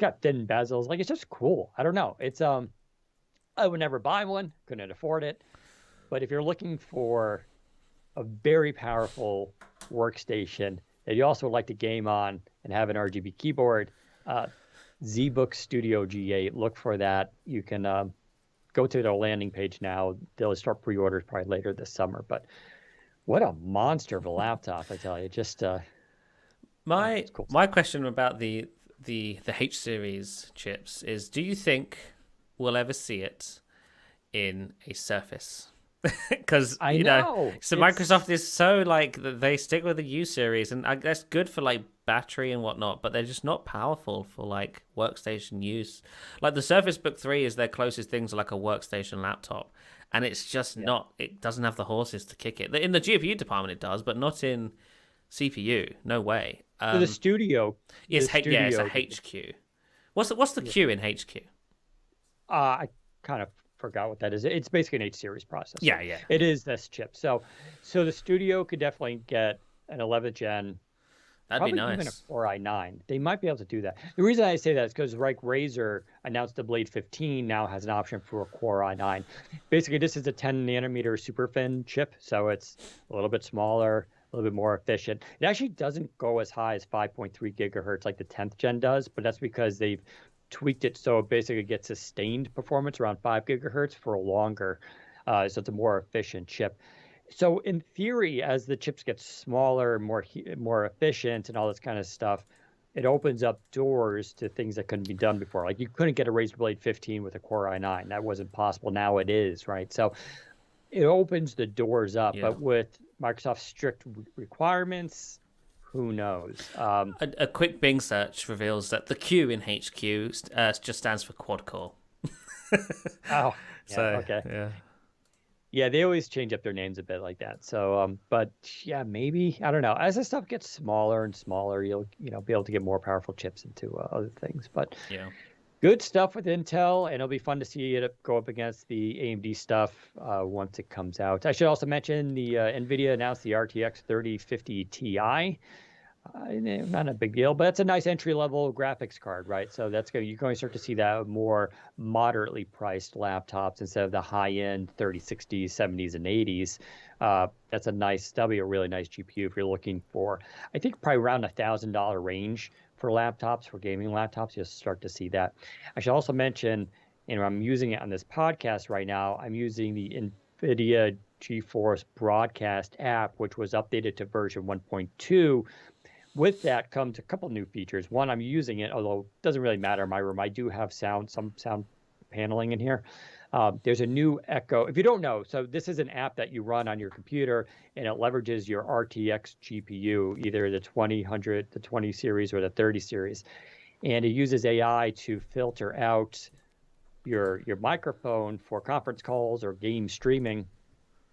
got thin bezels. Like, it's just cool. I don't know. It's, I would never buy one, couldn't afford it. But if you're looking for a very powerful workstation that you also like to game on and have an RGB keyboard, ZBook Studio G8, look for that. You can go to their landing page now. They'll start pre-orders probably later this summer. But what a monster of a laptop, I tell you. Just cool. My question about the H series chips is: do you think we'll ever see it in a Surface? Because Microsoft is so like they stick with the U series, and that's good for like battery and whatnot, but they're just not powerful for like workstation use. Like the Surface Book 3 is their closest thing to like a workstation laptop, and it's just not. It doesn't have the horses to kick it. In the GPU department, it does, but not in CPU. No way. So the Studio. It's a HQ. What's the Q in HQ? I kind of forgot what that is. It's basically an H series processor. Yeah. It is this chip. So the Studio could definitely get an 11th gen. That'd be nice. Even a Core i9. They might be able to do that. The reason I say that is because like Razer announced the Blade 15 now has an option for a Core i9. Basically, this is a 10 nanometer super thin chip, so it's a little bit smaller, a little bit more efficient. It actually doesn't go as high as 5.3 gigahertz like the 10th gen does, but that's because they've tweaked it so it basically gets sustained performance around 5 gigahertz for longer. So it's a more efficient chip. So in theory, as the chips get smaller, more efficient, and all this kind of stuff, it opens up doors to things that couldn't be done before. Like you couldn't get a Razer Blade 15 with a Core i9. That wasn't possible. Now it is, right? So it opens the doors up. Yeah. But with Microsoft's strict requirements, Who knows? A quick Bing search reveals that the Q in HQ just stands for quad core. Oh, yeah, So, okay. yeah. Yeah, they always change up their names a bit like that. So, but yeah, maybe, I don't know. As this stuff gets smaller and smaller, you'll be able to get more powerful chips into other things. But Yeah. good stuff with Intel, and it'll be fun to see it go up against the AMD stuff once it comes out. I should also mention the NVIDIA announced the RTX 3050 Ti. Not a big deal, but it's a nice entry-level graphics card, right? So you're going to start to see that more moderately priced laptops instead of the high-end 3060s, 70s, and 80s. That'll be a really nice GPU if you're looking for, I think, probably around $1,000 range for laptops, for gaming laptops. You'll start to see that. I should also mention, I'm using it on this podcast right now. I'm using the NVIDIA GeForce Broadcast app, which was updated to version 1.2. With that comes a couple new features. One, I'm using it, although it doesn't really matter in my room. I do have some sound paneling in here. There's a new Echo. If you don't know, so this is an app that you run on your computer, and it leverages your RTX GPU, either the 2000, the 20 series, or the 30 series. And it uses AI to filter out your microphone for conference calls or game streaming.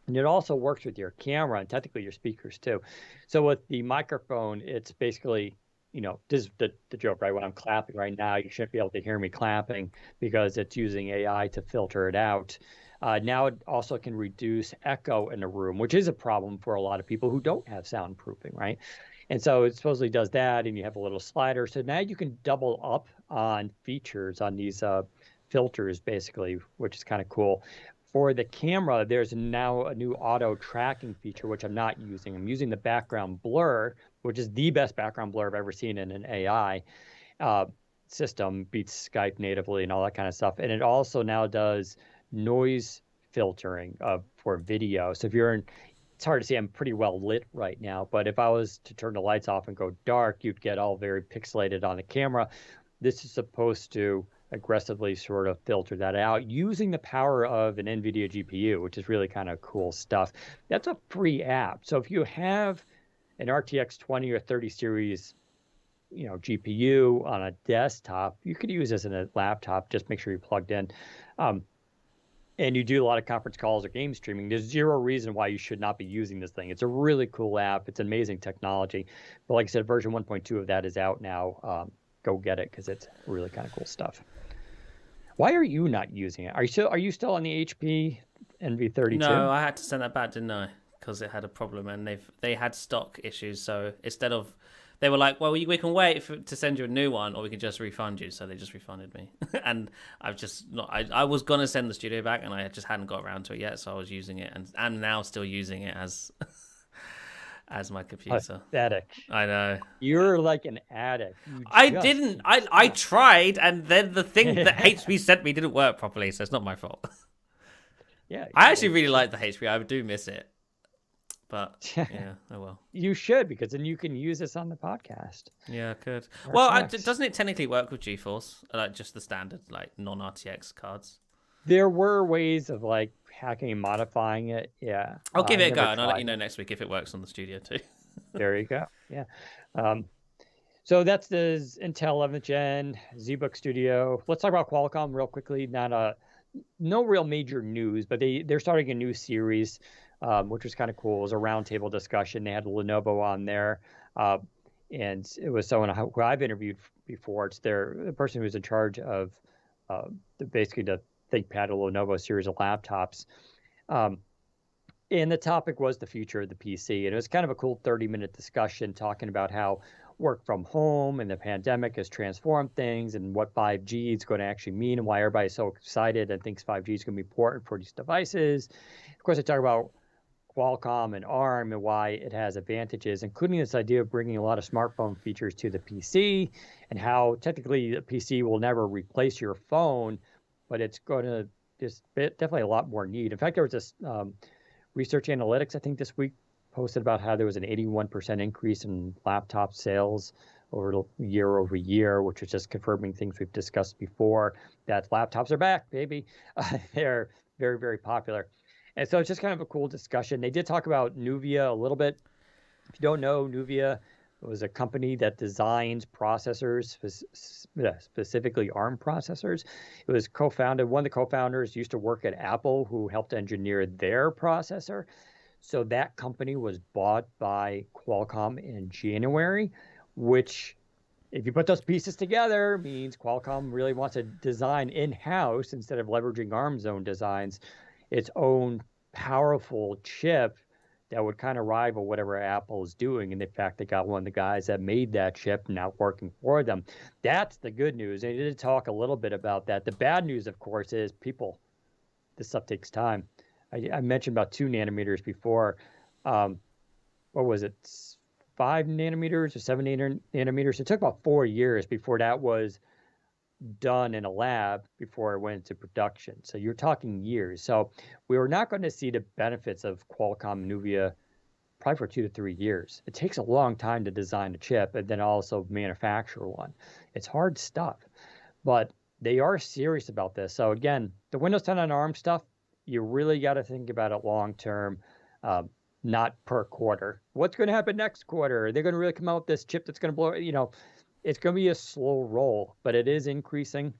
And it also works with your camera and technically your speakers too. So with the microphone, it's basically, this is the joke, right? When I'm clapping right now, you shouldn't be able to hear me clapping because it's using AI to filter it out. Now it also can reduce echo in a room, which is a problem for a lot of people who don't have soundproofing, right? And so it supposedly does that, and you have a little slider. So now you can double up on features on these filters, basically, which is kind of cool. For the camera, there's now a new auto tracking feature, which I'm not using. I'm using the background blur, which is the best background blur I've ever seen in an AI system, beats Skype natively and all that kind of stuff. And it also now does noise filtering for video. So it's hard to see, I'm pretty well lit right now, but if I was to turn the lights off and go dark, you'd get all very pixelated on the camera. This is supposed to aggressively sort of filter that out using the power of an NVIDIA GPU, which is really kind of cool stuff. That's a free app. So if you have an RTX 20 or 30 series, GPU on a desktop, you could use this in a laptop. Just make sure you're plugged in. And you do a lot of conference calls or game streaming. There's zero reason why you should not be using this thing. It's a really cool app. It's amazing technology. But like I said, version 1.2 of that is out now. Go get it because it's really kind of cool stuff. Why are you not using it? Are you still on the HP NV32? No, I had to send that back, didn't I? Because it had a problem and they had stock issues. So instead of, they were like, well, we can wait to send you a new one, or we can just refund you. So they just refunded me, and I've just not. I was gonna send the studio back, and I just hadn't got around to it yet. So I was using it, and I'm now still using it as my computer. Pathetic. I know. You're like an addict. I tried, and then the thing that HP sent me didn't work properly, so it's not my fault. Yeah. I actually really like the HP. I do miss it. But, yeah, oh well. You should, because then you can use this on the podcast. Yeah, I could. Well, doesn't it technically work with GeForce? Like, just the standard, like, non-RTX cards? There were ways of, like, hacking and modifying it, yeah. I'll give it a go, and I'll let you know next week if it works on the studio, too. There you go, yeah. So that's the Intel 11th Gen ZBook Studio. Let's talk about Qualcomm real quickly. No real major news, but they're starting a new series, which was kind of cool. It was a roundtable discussion. They had Lenovo on there, and it was someone who I've interviewed before. It's the person who's in charge of basically the ThinkPad or Lenovo series of laptops. And the topic was the future of the PC. And it was kind of a cool 30-minute discussion talking about how work from home and the pandemic has transformed things and what 5G is going to actually mean and why everybody's so excited and thinks 5G is going to be important for these devices. Of course, I talk about Qualcomm and ARM and why it has advantages, including this idea of bringing a lot of smartphone features to the PC and how technically the PC will never replace your phone, but it's going to definitely a lot more need. In fact, there was this Research Analytics, I think this week, posted about how there was an 81% increase in laptop sales over year, which is just confirming things we've discussed before, that laptops are back, baby. They're very, very popular. And so it's just kind of a cool discussion. They did talk about Nuvia a little bit. If you don't know, Nuvia It was a company that designs processors, specifically ARM processors. It was co-founded. One of the co-founders used to work at Apple, who helped engineer their processor. So that company was bought by Qualcomm in January, which, if you put those pieces together, means Qualcomm really wants to design in-house, instead of leveraging ARM's own designs, its own powerful chip that would kind of rival whatever Apple is doing. And in fact, they got one of the guys that made that chip now working for them. That's the good news. And I did talk a little bit about that. The bad news, of course, is people. This stuff takes time. I mentioned about 2 nanometers before. What was it? 5 nanometers or 7 nanometers? It took about 4 years before that was done in a lab before it went into production. So you're talking years. So we were not going to see the benefits of Qualcomm Nuvia probably for 2 to 3 years. It takes a long time to design a chip and then also manufacture one. It's hard stuff, but they are serious about this. So again, the Windows 10 on ARM stuff, you really got to think about it long term, not per quarter. What's going to happen next quarter? Are they going to really come out with this chip that's going to blow? It's going to be a slow roll, but it is increasing.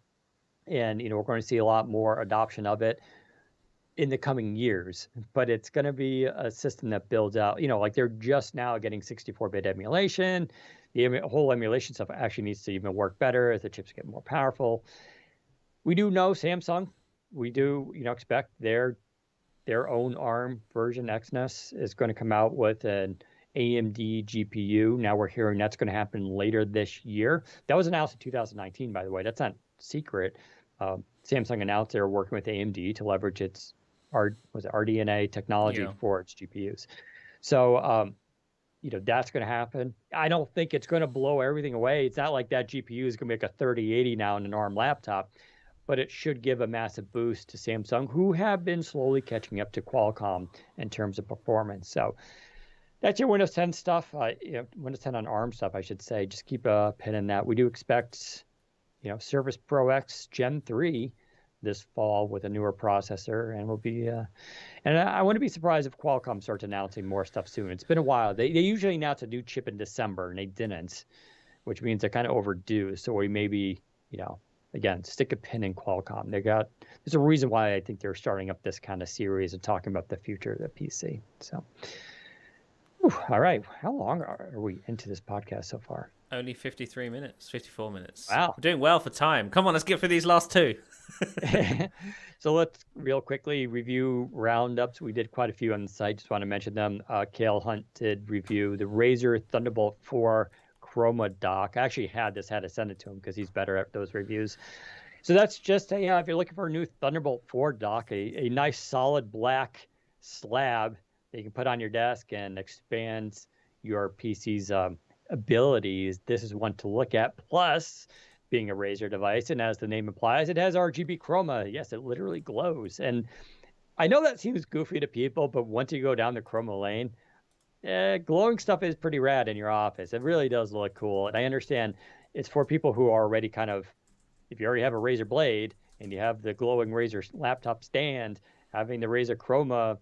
And, we're going to see a lot more adoption of it in the coming years. But it's going to be a system that builds out, like they're just now getting 64-bit emulation. The whole emulation stuff actually needs to even work better as the chips get more powerful. We do know Samsung. We do, expect their own ARM version, Exynos, is going to come out with an AMD GPU. Now we're hearing that's going to happen later this year. That was announced in 2019, by the way. That's not secret. Samsung announced they were working with AMD to leverage its RDNA technology for its GPUs. So, that's going to happen. I don't think it's going to blow everything away. It's not like that GPU is going to make a 3080 now in an ARM laptop, but it should give a massive boost to Samsung, who have been slowly catching up to Qualcomm in terms of performance. So that's your Windows 10 stuff. Windows 10 on ARM stuff, I should say. Just keep a pin in that. We do expect, Surface Pro X Gen 3 this fall with a newer processor, and will be. And I wouldn't be surprised if Qualcomm starts announcing more stuff soon. It's been a while. They usually announce a new chip in December, and they didn't, which means they're kind of overdue. So we maybe, again, stick a pin in Qualcomm. There's a reason why I think they're starting up this kind of series and talking about the future of the PC. So. All right. How long are we into this podcast so far? Only 53 minutes, 54 minutes. Wow. We're doing well for time. Come on, let's get through these last 2. So let's real quickly review roundups. We did quite a few on the site. Just want to mention them. Cale Hunt did review the Razer Thunderbolt 4 Chroma dock. I actually had to send it to him because he's better at those reviews. So that's just if you're looking for a new Thunderbolt 4 dock, a nice solid black slab that you can put on your desk and expands your PC's abilities. This is one to look at. Plus, being a Razer device, and as the name implies, it has RGB chroma. Yes, it literally glows. And I know that seems goofy to people, but once you go down the chroma lane, glowing stuff is pretty rad in your office. It really does look cool. And I understand it's for people who are already if you already have a Razer Blade and you have the glowing Razer laptop stand, having the Razer chroma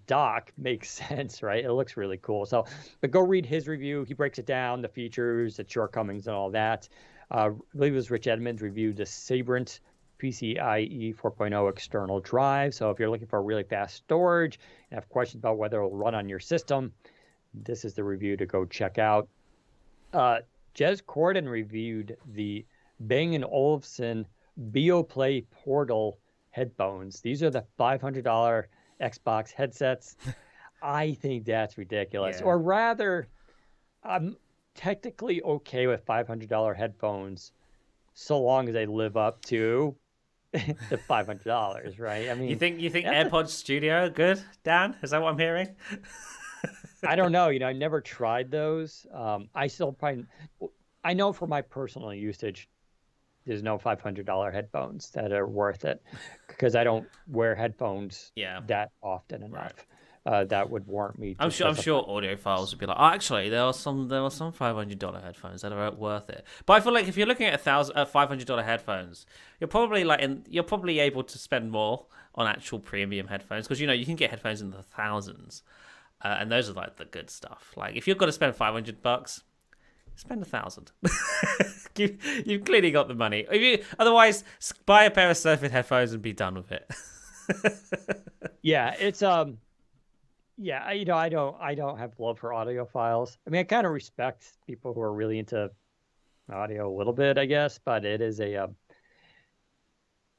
dock makes sense, right? It looks really cool. So, but go read his review. He breaks it down, the features, the shortcomings, and all that. I believe it was Rich Edmonds reviewed the Sabrent PCIe 4.0 external drive. So if you're looking for really fast storage and have questions about whether it'll run on your system, this is the review to go check out. Jez Corden reviewed the Bang & Olufsen BioPlay Portal headphones. These are the $500 Xbox headsets. I think that's ridiculous. Yeah. Or rather, I'm technically okay with $500 headphones so long as they live up to the $500, right? I mean, you think AirPods Studio are good, Dan? Is that what I'm hearing? I don't know. I never tried those. I know for my personal usage, there's no $500 headphones that are worth it because I don't wear headphones that often enough. Right. That would warrant me. I'm sure audiophiles would be like, actually, there were some $500 headphones that are worth it. But I feel like if you're looking at $500 headphones, you're probably able to spend more on actual premium headphones because you can get headphones in the thousands, and those are like the good stuff. Like if you've got to spend $500, spend $1,000. You've clearly got the money. Otherwise, buy a pair of Surface headphones and be done with it. Yeah, it's yeah, I don't have love for audiophiles. I mean, I kind of respect people who are really into audio a little bit, I guess, but it is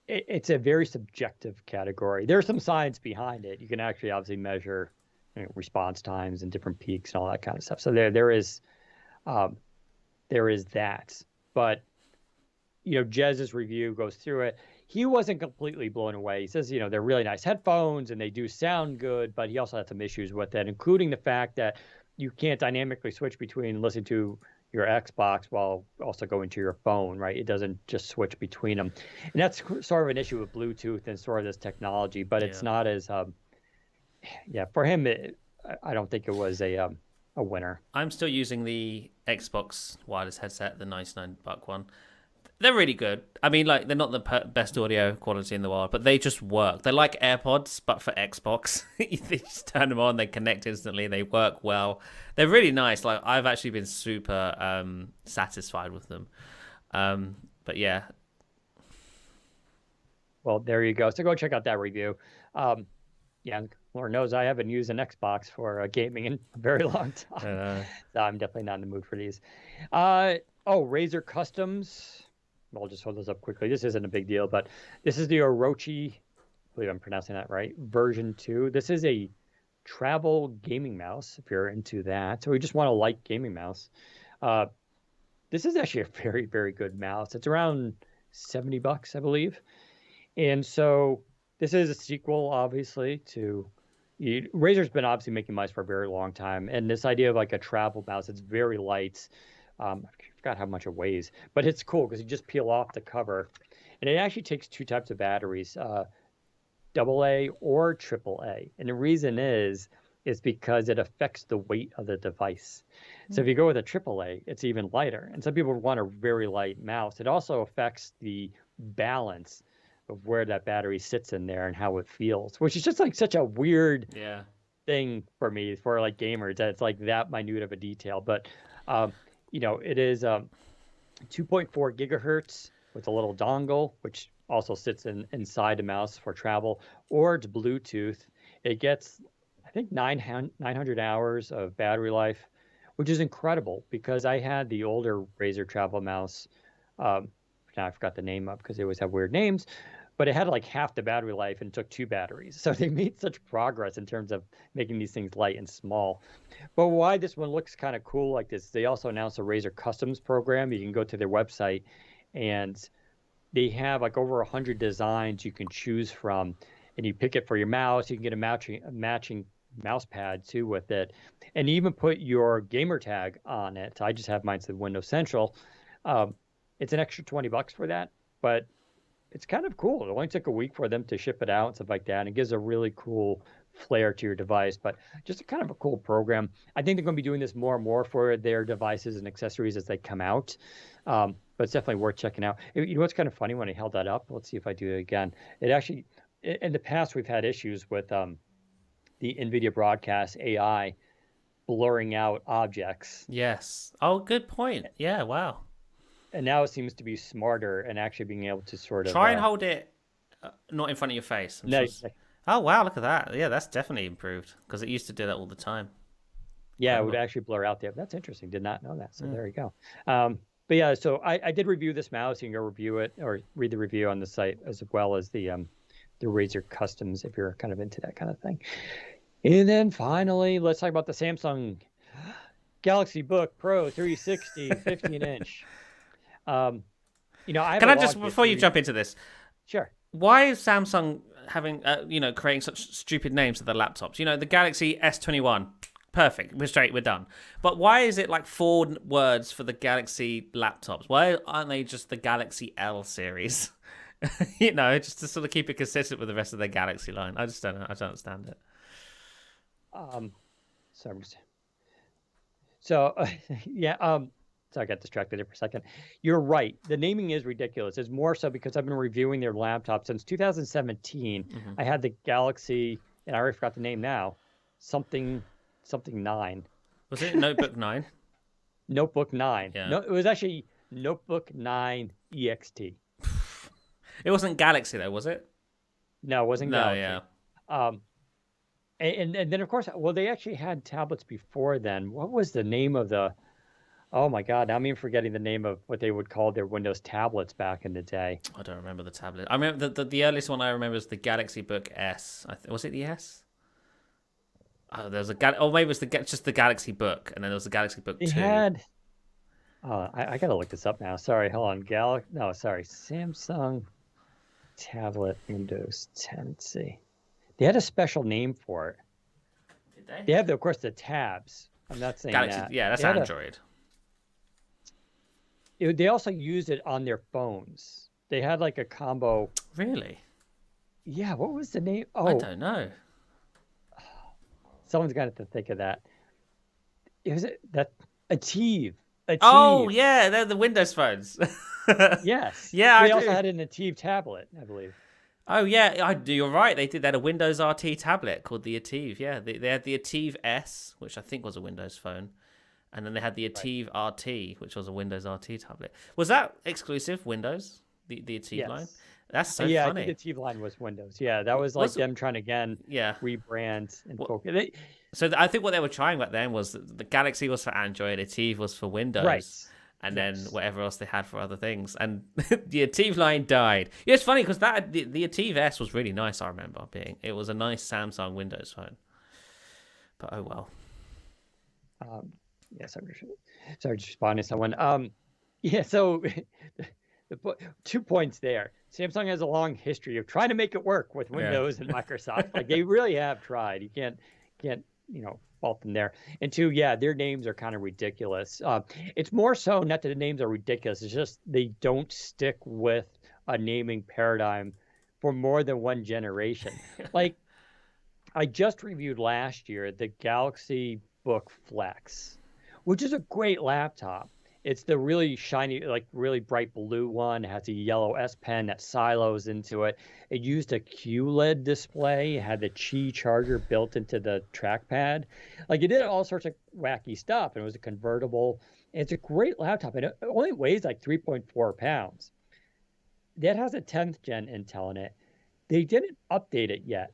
it's a very subjective category. There's some science behind it. You can actually obviously measure response times and different peaks and all that kind of stuff. So um, there is that. But Jez's review goes through it. He wasn't completely blown away. He says, they're really nice headphones and they do sound good, but he also had some issues with it, including the fact that you can't dynamically switch between listening to your Xbox while also going to your phone, right? It doesn't just switch between them. And that's sort of an issue with Bluetooth and sort of this technology, but it's not as, for him, I don't think it was a winner. I'm still using the Xbox wireless headset, the $99 one. They're really good. I mean, like, they're not the best audio quality in the world, but they just work. They're like AirPods, but for Xbox. You just turn them on, they connect instantly, they work well. They're really nice. Like, I've actually been super satisfied with them. But yeah. Well, there you go. So go check out that review. Lord knows I haven't used an Xbox for gaming in a very long time. So I'm definitely not in the mood for these. Razer Customs. I'll just hold this up quickly. This isn't a big deal, but this is the Orochi, I believe I'm pronouncing that right, version 2. This is a travel gaming mouse, if you're into that. So we just want a light gaming mouse. This is actually a very, very good mouse. It's around $70, I believe. And so this is a sequel, obviously, to... Razer's been obviously making mice for a very long time. And this idea of like a travel mouse, it's very light. I forgot how much it weighs, but it's cool because you just peel off the cover, and it actually takes two types of batteries, AA or AAA. And the reason is because it affects the weight of the device. So if you go with a AAA, it's even lighter. And some people want a very light mouse. It also affects the balance of where that battery sits in there and how it feels, which is just like such a weird thing for me, for like gamers, that it's like that minute of a detail. But it is 2.4 gigahertz with a little dongle, which also sits inside the mouse for travel, or it's Bluetooth. It gets, I think, 900 hours of battery life, which is incredible because I had the older Razer travel mouse. Now I forgot the name of because they always have weird names, but it had like half the battery life and took 2 batteries. So they made such progress in terms of making these things light and small. But why this one looks kind of cool like this, they also announced a Razer Customs program. You can go to their website and they have like over 100 designs you can choose from, and you pick it for your mouse. You can get a matching mouse pad too with it, and even put your gamer tag on it. I just have mine to Windows Central. It's an extra $20 for that, but it's kind of cool. It only took a week for them to ship it out and stuff like that. And it gives a really cool flair to your device, but just kind of a cool program. I think they're going to be doing this more and more for their devices and accessories as they come out. But it's definitely worth checking out. You know what's kind of funny when I held that up? Let's see if I do it again. It actually, in the past, we've had issues with the NVIDIA broadcast AI blurring out objects. Yes. Oh, good point. Yeah, wow. And now it seems to be smarter and actually being able to sort of... Try and hold it not in front of your face. Oh, wow, look at that. Yeah, that's definitely improved because it used to do that all the time. Yeah, it would actually blur out there. That's interesting. Did not know that. So there you go. But yeah, so I did review this mouse. You can go review it or read the review on the site, as well as the Razer Customs if you're kind of into that kind of thing. And then finally, let's talk about the Samsung Galaxy Book Pro 360 15-inch. Can I just, before you jump into this, sure. Why is Samsung having, creating such stupid names for their laptops? The Galaxy S21, perfect, we're done. But why is it like 4 words for the Galaxy laptops? Why aren't they just the Galaxy L series? Just to sort of keep it consistent with the rest of their Galaxy line. I just don't know. I don't understand it. So I got distracted there for a second. You're right. The naming is ridiculous. It's more so because I've been reviewing their laptop since 2017. Mm-hmm. I had the Galaxy, and I already forgot the name now, something 9. Was it Notebook 9? Notebook 9. Yeah. No, it was actually Notebook 9 EXT. It wasn't Galaxy though, was it? No, it wasn't No, Galaxy. yeah. And then of course, well, they actually had tablets before then. What was the name of the? Oh my God, now I'm even forgetting the name of what they would call their Windows tablets back in the day. I don't remember the tablet. I remember the earliest one I remember is the Galaxy Book S. Was it the S? Oh, there was or maybe it was just the Galaxy Book, and then there was the Galaxy Book They 2. had. Oh, I gotta look this up now. Sorry, hold on. No, sorry, Samsung tablet Windows 10. Let's see. They had a special name for it. Did they? They have, of course, the tabs. I'm not saying Galaxy, that. yeah, that's Android. They also used it on their phones. They had like a combo. Really? Yeah, what was the name? Oh, I don't know. Someone's got to think of that. Was it that Ative? Oh yeah, they're the Windows phones. Yes. Yeah, they also had an Ative tablet, I believe. Oh yeah, you're right. They did. They had a Windows RT tablet called the Ative. Yeah, they had the Ative S, which I think was a Windows phone, and then they had the Ative RT, which was a Windows RT tablet. Was that exclusive Windows? The Ative line? That's so funny. I think the Ative line was Windows. Yeah, that was like them trying to rebrand and focus. So I think what they were trying back then was the Galaxy was for Android, Ative was for Windows. Right. And then whatever else they had for other things. And the Ative line died. Yeah, it's funny because the Ative S was really nice, I remember being. It was a nice Samsung Windows phone. But oh well. Yes, sorry, just responding to someone. Yeah, so 2 points there. Samsung has a long history of trying to make it work with Windows and Microsoft. Like they really have tried. You can't fault them there. And 2, their names are kind of ridiculous. It's more so not that the names are ridiculous. It's just they don't stick with a naming paradigm for more than one generation. Like I just reviewed last year the Galaxy Book Flex, which is a great laptop. It's the really shiny, like really bright blue one. It has a yellow S Pen that silos into it. It used a QLED display. It had the Qi charger built into the trackpad. Like it did all sorts of wacky stuff. And it was a convertible. It's a great laptop. And it only weighs like 3.4 pounds. That has a 10th gen Intel in it. They didn't update it yet.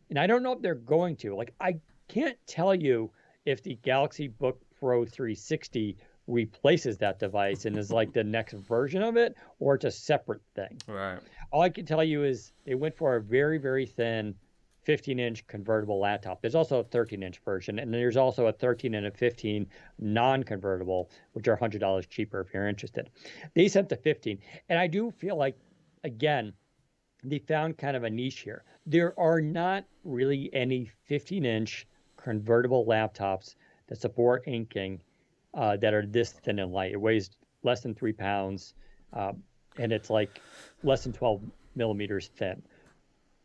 And I don't know if they're going to. Like I can't tell you if the Galaxy Book Pro 360 replaces that device and is like the next version of it, or it's a separate thing. Right. All I can tell you is they went for a very, very thin 15-inch convertible laptop. There's also a 13-inch version, and there's also a 13 and a 15 non-convertible, which are $100 cheaper if you're interested. They sent the 15, and I do feel like, again, they found kind of a niche here. There are not really any 15-inch convertible laptops that support inking that are this thin and light. It weighs less than 3 pounds, and it's like less than 12 millimeters thin.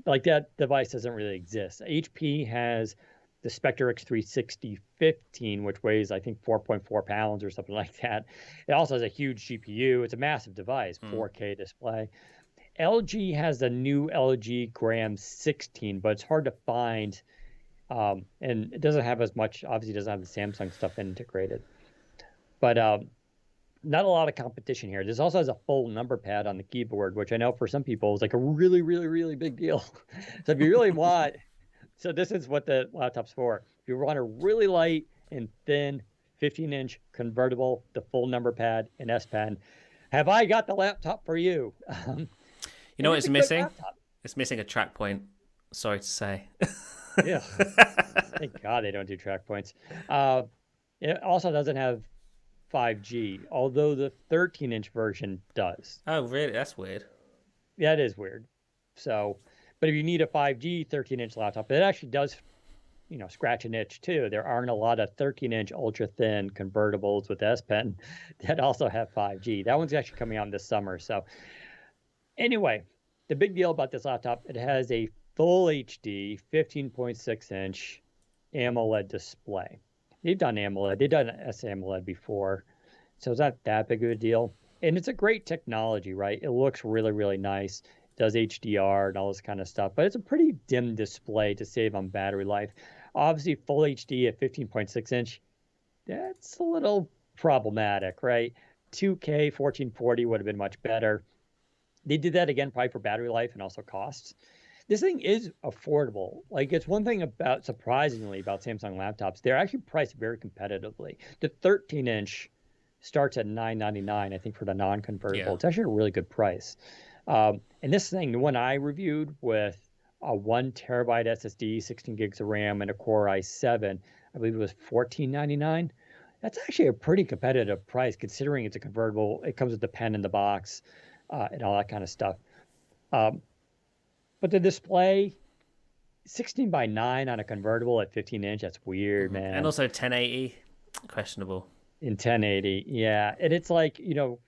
Like that device doesn't really exist. HP has the Spectre X360 15, which weighs, I think, 4.4 pounds or something like that. It also has a huge GPU. It's a massive device, 4K display. LG has the new LG Gram 16, but it's hard to find, and it doesn't have as much, obviously doesn't have the Samsung stuff integrated. But not a lot of competition here. This also has a full number pad on the keyboard, which I know for some people is like a really, really, really big deal. So if you really want, so this is what the laptop's for. If you want a really light and thin 15-inch convertible, the full number pad and S Pen, have I got the laptop for you? You know what it's missing? It's missing a track point. Sorry to say. Yeah. Thank God they don't do track points. It also doesn't have 5G, although the 13-inch version does. Oh, really? That's weird. Yeah, it is weird. So, but if you need a 5G 13-inch laptop, it actually does, scratch an itch too. There aren't a lot of 13-inch ultra-thin convertibles with S Pen that also have 5G. That one's actually coming out this summer. So, anyway, the big deal about this laptop, it has a full HD 15.6-inch AMOLED display. They've done AMOLED. They've done SAMOLED before, so it's not that big of a deal. And it's a great technology, right? It looks really, really nice. It does HDR and all this kind of stuff, but it's a pretty dim display to save on battery life. Obviously, full HD at 15.6-inch, that's a little problematic, right? 2K 1440 would have been much better. They did that again, probably for battery life and also costs. This thing is affordable. Like, it's one thing about, surprisingly, about Samsung laptops, they're actually priced very competitively. The 13-inch starts at $999, I think, for the non-convertible. Yeah. It's actually a really good price. And this thing, the one I reviewed with a 1 terabyte SSD, 16 gigs of RAM, and a Core i7, I believe it was $1499. That's actually a pretty competitive price considering it's a convertible. It comes with the pen in the box and all that kind of stuff. But the display, 16 by 9 on a convertible at 15-inch, that's weird, man. And also 1080, questionable. In 1080, yeah. And it's like, Michael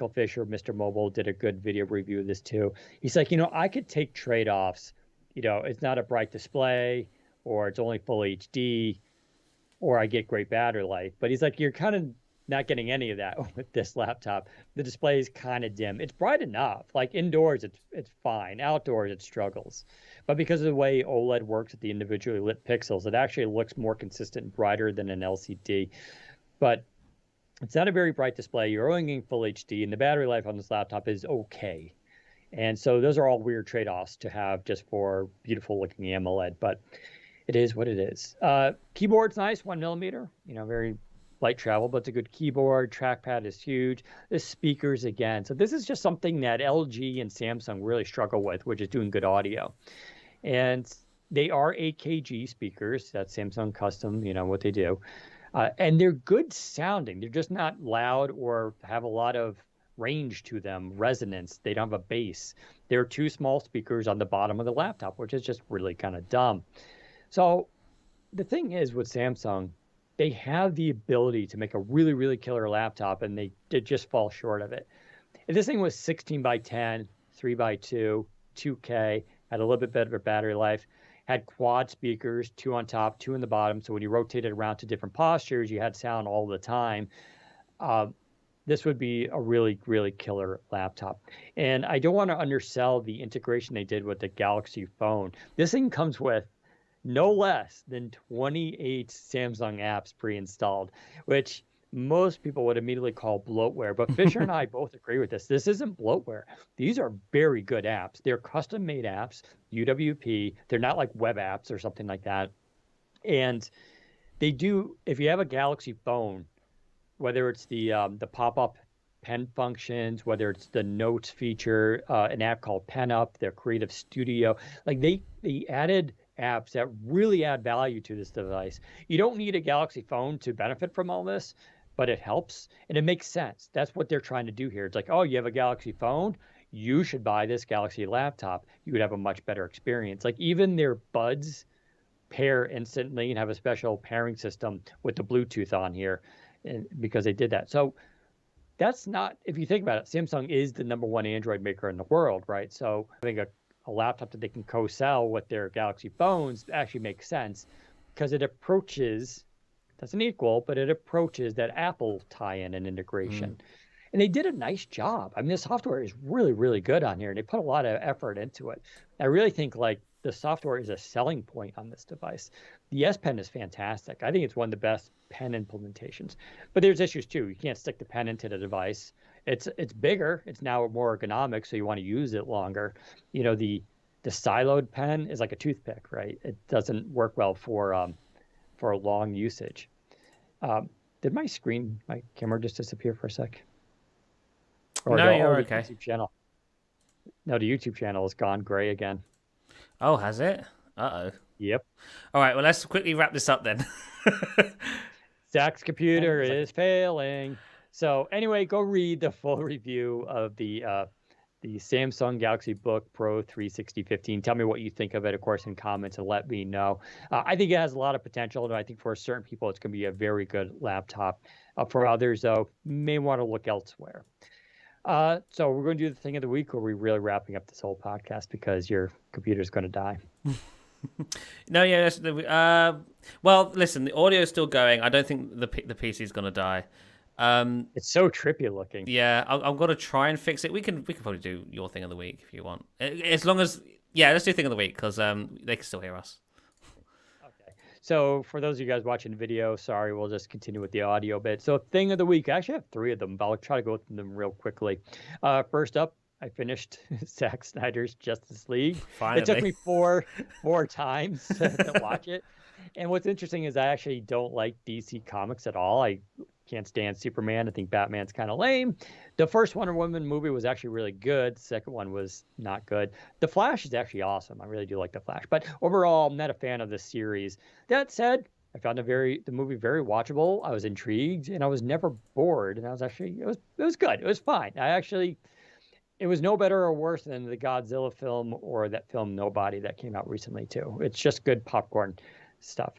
Fisher, Mr. Mobile, did a good video review of this too. He's like, I could take trade-offs. It's not a bright display, or it's only full HD, or I get great battery life. But he's like, you're kind of not getting any of that with this laptop. The display is kind of dim. It's bright enough. Like indoors, it's fine. Outdoors, it struggles. But because of the way OLED works at the individually lit pixels, it actually looks more consistent and brighter than an LCD. But it's not a very bright display. You're only getting full HD, and the battery life on this laptop is okay. And so those are all weird trade-offs to have just for beautiful looking AMOLED. But it is what it is. Keyboard's nice, 1mm. Very light travel, but it's a good keyboard. Trackpad is huge. The speakers again. So this is just something that LG and Samsung really struggle with, which is doing good audio. And they are 8KG speakers. That's Samsung custom, what they do. And they're good sounding. They're just not loud or have a lot of range to them, resonance. They don't have a bass. There are 2 small speakers on the bottom of the laptop, which is just really kind of dumb. So the thing is with Samsung, they have the ability to make a really, really killer laptop, and they just fall short of it. If this thing was 16 by 10, 3 by 2, 2K, had a little bit better battery life, had quad speakers, 2 on top, 2 in the bottom. So when you rotated around to different postures, you had sound all the time. This would be a really, really killer laptop. And I don't want to undersell the integration they did with the Galaxy phone. This thing comes with no less than 28 Samsung apps pre-installed, which most people would immediately call bloatware. But Fisher and I both agree with this. This isn't bloatware. These are very good apps. They're custom-made apps, UWP. They're not like web apps or something like that. And they do, if you have a Galaxy phone, whether it's the pop-up pen functions, whether it's the notes feature, an app called Pen Up, their Creative Studio, like they added apps that really add value to this device. You don't need a Galaxy phone to benefit from all this, but it helps and it makes sense. That's what they're trying to do here. It's like, oh, you have a Galaxy phone, you should buy this Galaxy laptop. You would have a much better experience. Like even their buds pair instantly and have a special pairing system with the Bluetooth on here, and because they did that. So that's not, if you think about it, Samsung is the #1 Android maker in the world, right? So I think a laptop that they can co-sell with their Galaxy phones actually makes sense because it approaches, doesn't equal, but it approaches that Apple tie-in and integration. And they did a nice job. I mean, the software is really, really good on here, and they put a lot of effort into it. I really think like the software is a selling point on this device. The S Pen is fantastic. I think it's one of the best pen implementations. But there's issues too. You can't stick the pen into the device. It's bigger. It's now more ergonomic, so you want to use it longer. The siloed pen is like a toothpick, right? It doesn't work well for long usage. Did my camera just disappear for a sec? Or no, you're okay. YouTube channel. No, the YouTube channel has gone gray again. Oh, has it? Uh-oh. Yep. All right, well, let's quickly wrap this up then. Zach's computer is failing. So anyway, go read the full review of the Samsung Galaxy Book Pro 360/15. Tell me what you think of it, of course, in comments, and let me know. I think it has a lot of potential, and I think for certain people, it's going to be a very good laptop. For others, though, may want to look elsewhere. So we're going to do the thing of the week, or are we really wrapping up this whole podcast because your computer's going to die? No, yeah. Well, listen, the audio is still going. I don't think the PC is going to die. It's so trippy looking. Yeah, I'm going to try and fix it. We can probably do your thing of the week if you want. As long as, let's do thing of the week because they can still hear us. Okay. So for those of you guys watching the video, sorry, we'll just continue with the audio bit. So thing of the week, I actually have 3 of them, but I'll try to go through them real quickly. First up, I finished Zack Snyder's Justice League. Finally. It took me four times to watch it. And what's interesting is I actually don't like DC Comics at all. I can't stand Superman. I think Batman's kind of lame. The first Wonder Woman movie was actually really good. The second one was not good. The Flash is actually awesome. I really do like The Flash. But overall, I'm not a fan of the series. That said, I found the movie very watchable. I was intrigued and I was never bored. And I was actually, it was good. It was fine. It was no better or worse than the Godzilla film or that film Nobody that came out recently too. It's just good popcorn stuff.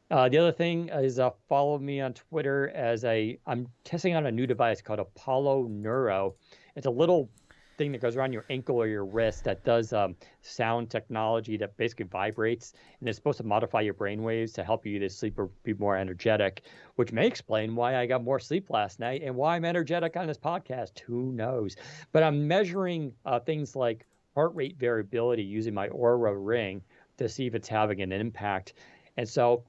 The other thing is follow me on Twitter as I'm testing out a new device called Apollo Neuro. It's a little thing that goes around your ankle or your wrist that does sound technology that basically vibrates, and it's supposed to modify your brain waves to help you either sleep or be more energetic, which may explain why I got more sleep last night and why I'm energetic on this podcast. Who knows? But I'm measuring things like heart rate variability using my Aura ring to see if it's having an impact. And so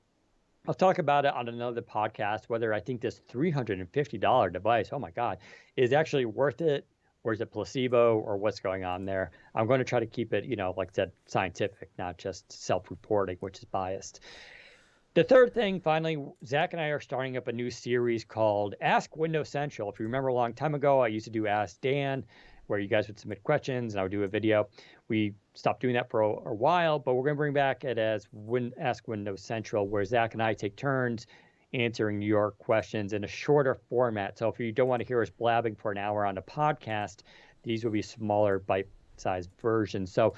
I'll talk about it on another podcast, whether I think this $350 device, oh my God, is actually worth it, or is it placebo, or what's going on there. I'm going to try to keep it, like I said, scientific, not just self-reporting, which is biased. The third thing, finally, Zach and I are starting up a new series called Ask Windows Central. If you remember a long time ago, I used to do Ask Dan, where you guys would submit questions and I would do a video. We stopped doing that for a while, but we're going to bring back it as Ask Windows Central, where Zach and I take turns answering your questions in a shorter format. So if you don't want to hear us blabbing for an hour on a podcast, these will be smaller bite-sized versions. So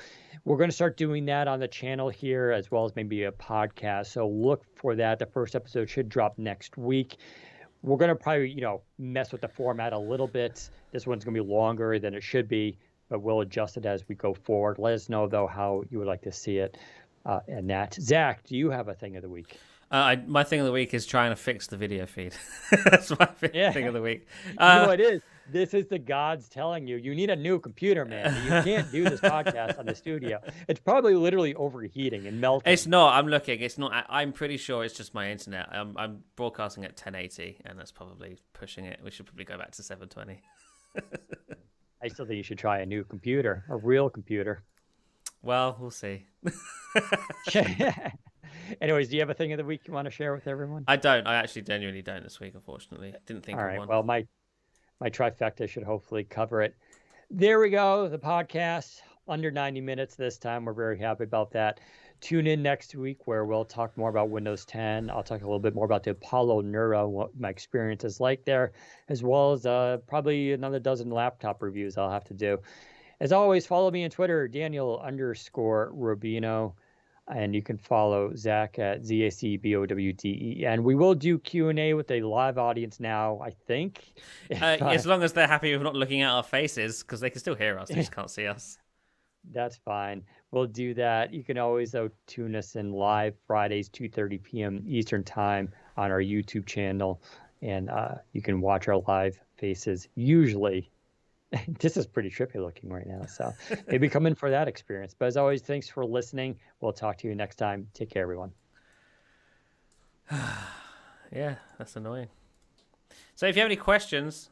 we're going to start doing that on the channel here, as well as maybe a podcast. So look for that. The first episode should drop next week. We're going to probably, mess with the format a little bit. This one's going to be longer than it should be, but we'll adjust it as we go forward. Let us know, though, how you would like to see it and that. Zach, do you have a thing of the week? My thing of the week is trying to fix the video feed. That's my thing of the week. You know what it is? This is the gods telling you, you need a new computer, man. You can't do this podcast on the studio. It's probably literally overheating and melting. It's not. I'm looking. It's not. I'm pretty sure it's just my internet. I'm broadcasting at 1080, and that's probably pushing it. We should probably go back to 720. I still think you should try a new computer, a real computer. Well, we'll see. Anyways, do you have a thing of the week you want to share with everyone? I don't. I actually genuinely don't this week, unfortunately. Didn't think of one. All right. Well, my trifecta should hopefully cover it. There we go. The podcast, under 90 minutes this time. We're very happy about that. Tune in next week where we'll talk more about Windows 10. I'll talk a little bit more about the Apollo Neuro, what my experience is like there, as well as probably another dozen laptop reviews I'll have to do. As always, follow me on Twitter, Daniel_Rubino. And you can follow Zach at ZACBOWDE. And we will do Q&A with a live audience now, I think. As long as they're happy with not looking at our faces, because they can still hear us. They just can't see us. That's fine. We'll do that. You can always, though, tune us in live Fridays, 2:30 p.m. Eastern Time on our YouTube channel. And you can watch our live faces usually. This is pretty trippy looking right now, so maybe come in for that experience. But as always, thanks for listening. We'll talk to you next time. Take care, everyone. Yeah, that's annoying. So if you have any questions,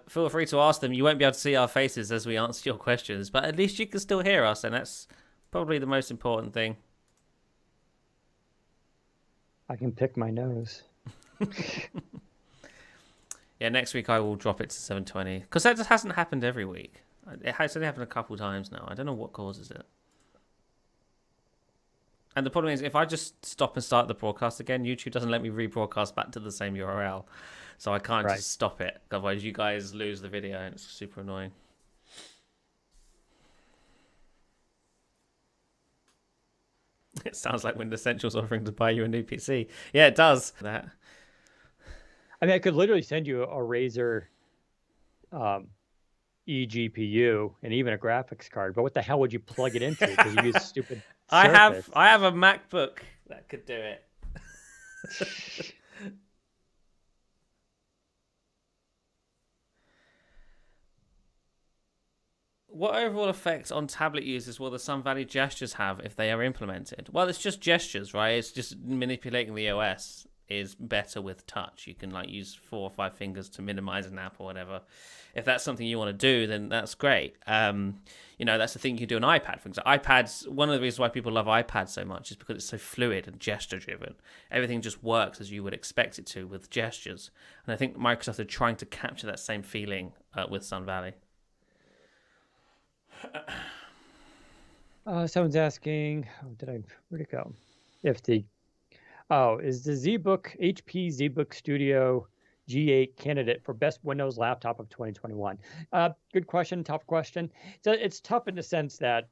feel free to ask them. You won't be able to see our faces as we answer your questions, but at least you can still hear us, and that's probably the most important thing. I can pick my nose. Yeah, next week I will drop it to 720 because that just hasn't happened every week. It has only happened a couple times now. I don't know what causes it. And the problem is, if I just stop and start the broadcast again, YouTube doesn't let me rebroadcast back to the same URL, so I can't just stop it. Otherwise, you guys lose the video, and it's super annoying. It sounds like Windows Central's offering to buy you a new PC. Yeah, it does. That. I mean, I could literally send you a Razer eGPU and even a graphics card, but what the hell would you plug it into? Because you use stupid Surface. I have a MacBook that could do it. What overall effect on tablet users will the Sun Valley gestures have if they are implemented? Well, it's just gestures, right? It's just manipulating the OS is better with touch. You can like use 4 or 5 fingers to minimize an app or whatever. If that's something you want to do, then that's great. That's the thing you can do on iPad. For example, iPads. One of the reasons why people love iPads so much is because it's so fluid and gesture driven. Everything just works as you would expect it to with gestures. And I think Microsoft are trying to capture that same feeling with Sun Valley. Someone's asking, where'd it go? Is the HP ZBook Studio G8 candidate for best Windows laptop of 2021? Good question, tough question. So it's tough in the sense that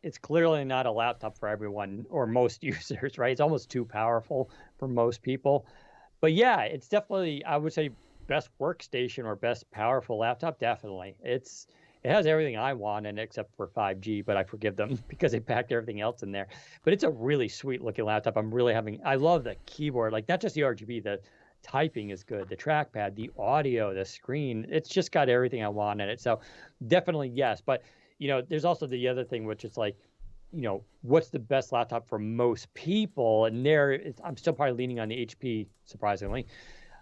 it's clearly not a laptop for everyone or most users, right? It's almost too powerful for most people. But yeah, it's definitely, I would say, best workstation or best powerful laptop, definitely. It has everything I want in it except for 5G, but I forgive them because they packed everything else in there. But it's a really sweet looking laptop. I love the keyboard, like not just the RGB, the typing is good, the trackpad, the audio, the screen. It's just got everything I want in it. So definitely yes. But there's also the other thing, which is like, what's the best laptop for most people? And I'm still probably leaning on the HP, surprisingly.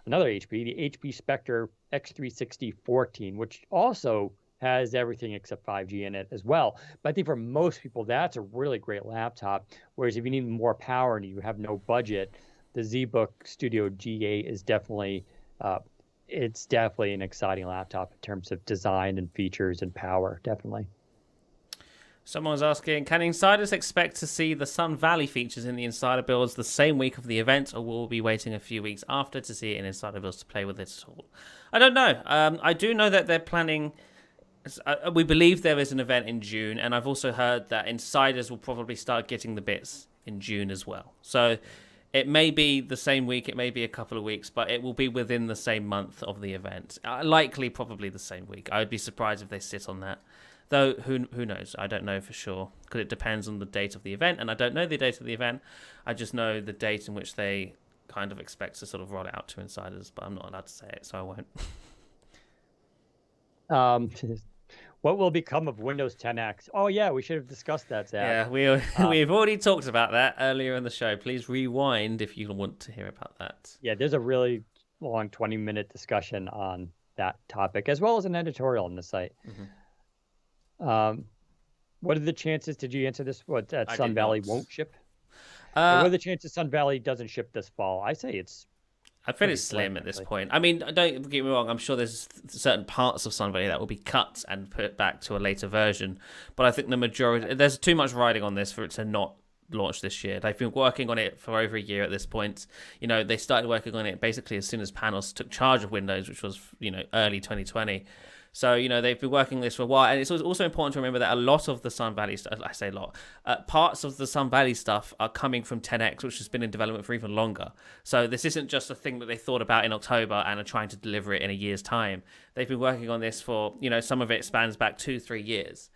Another HP, the HP Spectre X360 14, which also has everything except 5G in it as well. But I think for most people, that's a really great laptop. Whereas if you need more power and you have no budget, the ZBook Studio G8 is definitely, it's definitely an exciting laptop in terms of design and features and power, definitely. Someone's asking, can insiders expect to see the Sun Valley features in the insider builds the same week of the event, or will we be waiting a few weeks after to see it in insider builds to play with it at all? I don't know. I do know that they're planning... we believe there is an event in June, and I've also heard that insiders will probably start getting the bits in June as well. So it may be the same week, it may be a couple of weeks, but it will be within the same month of the event. Likely, probably the same week. I would be surprised if they sit on that. Though, who knows? I don't know for sure, because it depends on the date of the event, and I don't know the date of the event. I just know the date in which they kind of expect to sort of roll it out to insiders, but I'm not allowed to say it, so I won't. What will become of Windows 10X? Oh, yeah, we should have discussed that, Zach. Yeah, we've already talked about that earlier in the show. Please rewind if you want to hear about that. Yeah, there's a really long 20-minute discussion on that topic, as well as an editorial on the site. Mm-hmm. What are the chances, did you answer this, that Sun Valley won't ship? What are the chances Sun Valley doesn't ship this fall? I say I feel it's slim at this point. I mean, don't get me wrong. I'm sure there's certain parts of Sun Valley that will be cut and put back to a later version. But I think the majority... There's too much riding on this for it to not launch this year. They've been working on it for over a year at this point. They started working on it basically as soon as Panos took charge of Windows, which was, early 2020. So, they've been working on this for a while. And it's also important to remember that a lot of the Sun Valley stuff, I say a lot, parts of the Sun Valley stuff are coming from 10X, which has been in development for even longer. So this isn't just a thing that they thought about in October and are trying to deliver it in a year's time. They've been working on this for, some of it spans back 2-3 years.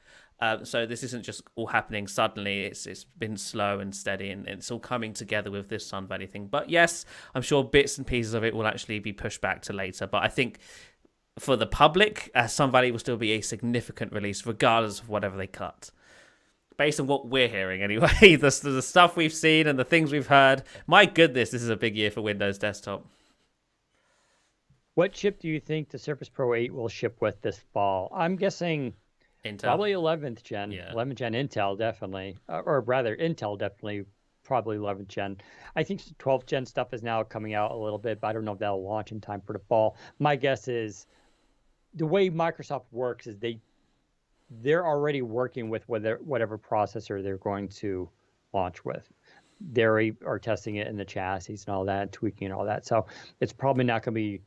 So this isn't just all happening suddenly. It's been slow and steady, and it's all coming together with this Sun Valley thing. But yes, I'm sure bits and pieces of it will actually be pushed back to later. But I think... for the public, Sun Valley will still be a significant release, regardless of whatever they cut. Based on what we're hearing, anyway, the stuff we've seen and the things we've heard. My goodness, this is a big year for Windows Desktop. What chip do you think the Surface Pro 8 will ship with this fall? I'm guessing Intel. Probably 11th gen. Yeah. 11th gen Intel, definitely. Or rather, Intel definitely, probably 11th gen. I think 12th gen stuff is now coming out a little bit, but I don't know if that'll launch in time for the fall. My guess is... the way Microsoft works is they're already working with whatever processor they're going to launch with. They are testing it in the chassis and all that, tweaking and all that. So it's probably not going to be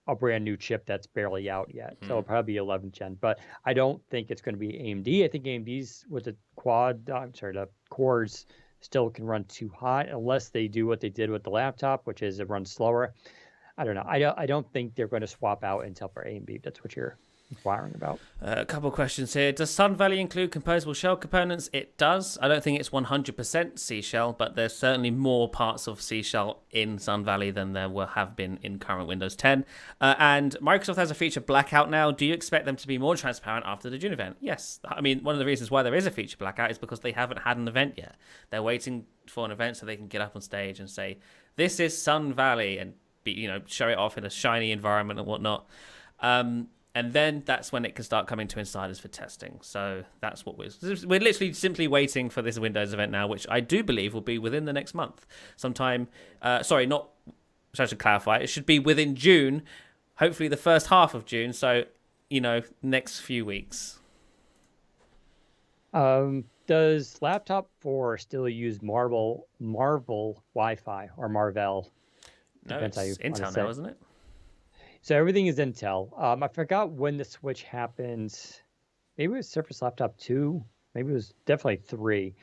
a brand new chip that's barely out yet. So it'll probably be 11th gen. But I don't think it's going to be AMD. I think AMD's with the the cores still can run too hot unless they do what they did with the laptop, which is it runs slower. I don't know. I don't think they're going to swap out Intel for AMD. That's what you're inquiring about. A couple of questions here. Does Sun Valley include composable shell components? It does. I don't think it's 100% C shell, but there's certainly more parts of C shell in Sun Valley than there will have been in current Windows 10. And Microsoft has a feature blackout now. Do you expect them to be more transparent after the June event? Yes. I mean, one of the reasons why there is a feature blackout is because they haven't had an event yet. They're waiting for an event so they can get up on stage and say, this is Sun Valley, and show it off in a shiny environment and whatnot. And then that's when it can start coming to insiders for testing. So that's what we're literally simply waiting for this Windows event now, which I do believe will be within the next month. Sometime, I should clarify, it should be within June, hopefully the first half of June. So, next few weeks. Does Laptop 4 still use Marvel Wi-Fi or Marvell? No, it's Intel now, isn't it? So everything is Intel. I forgot when the switch happened. Maybe it was Surface Laptop 2. Maybe it was definitely 3.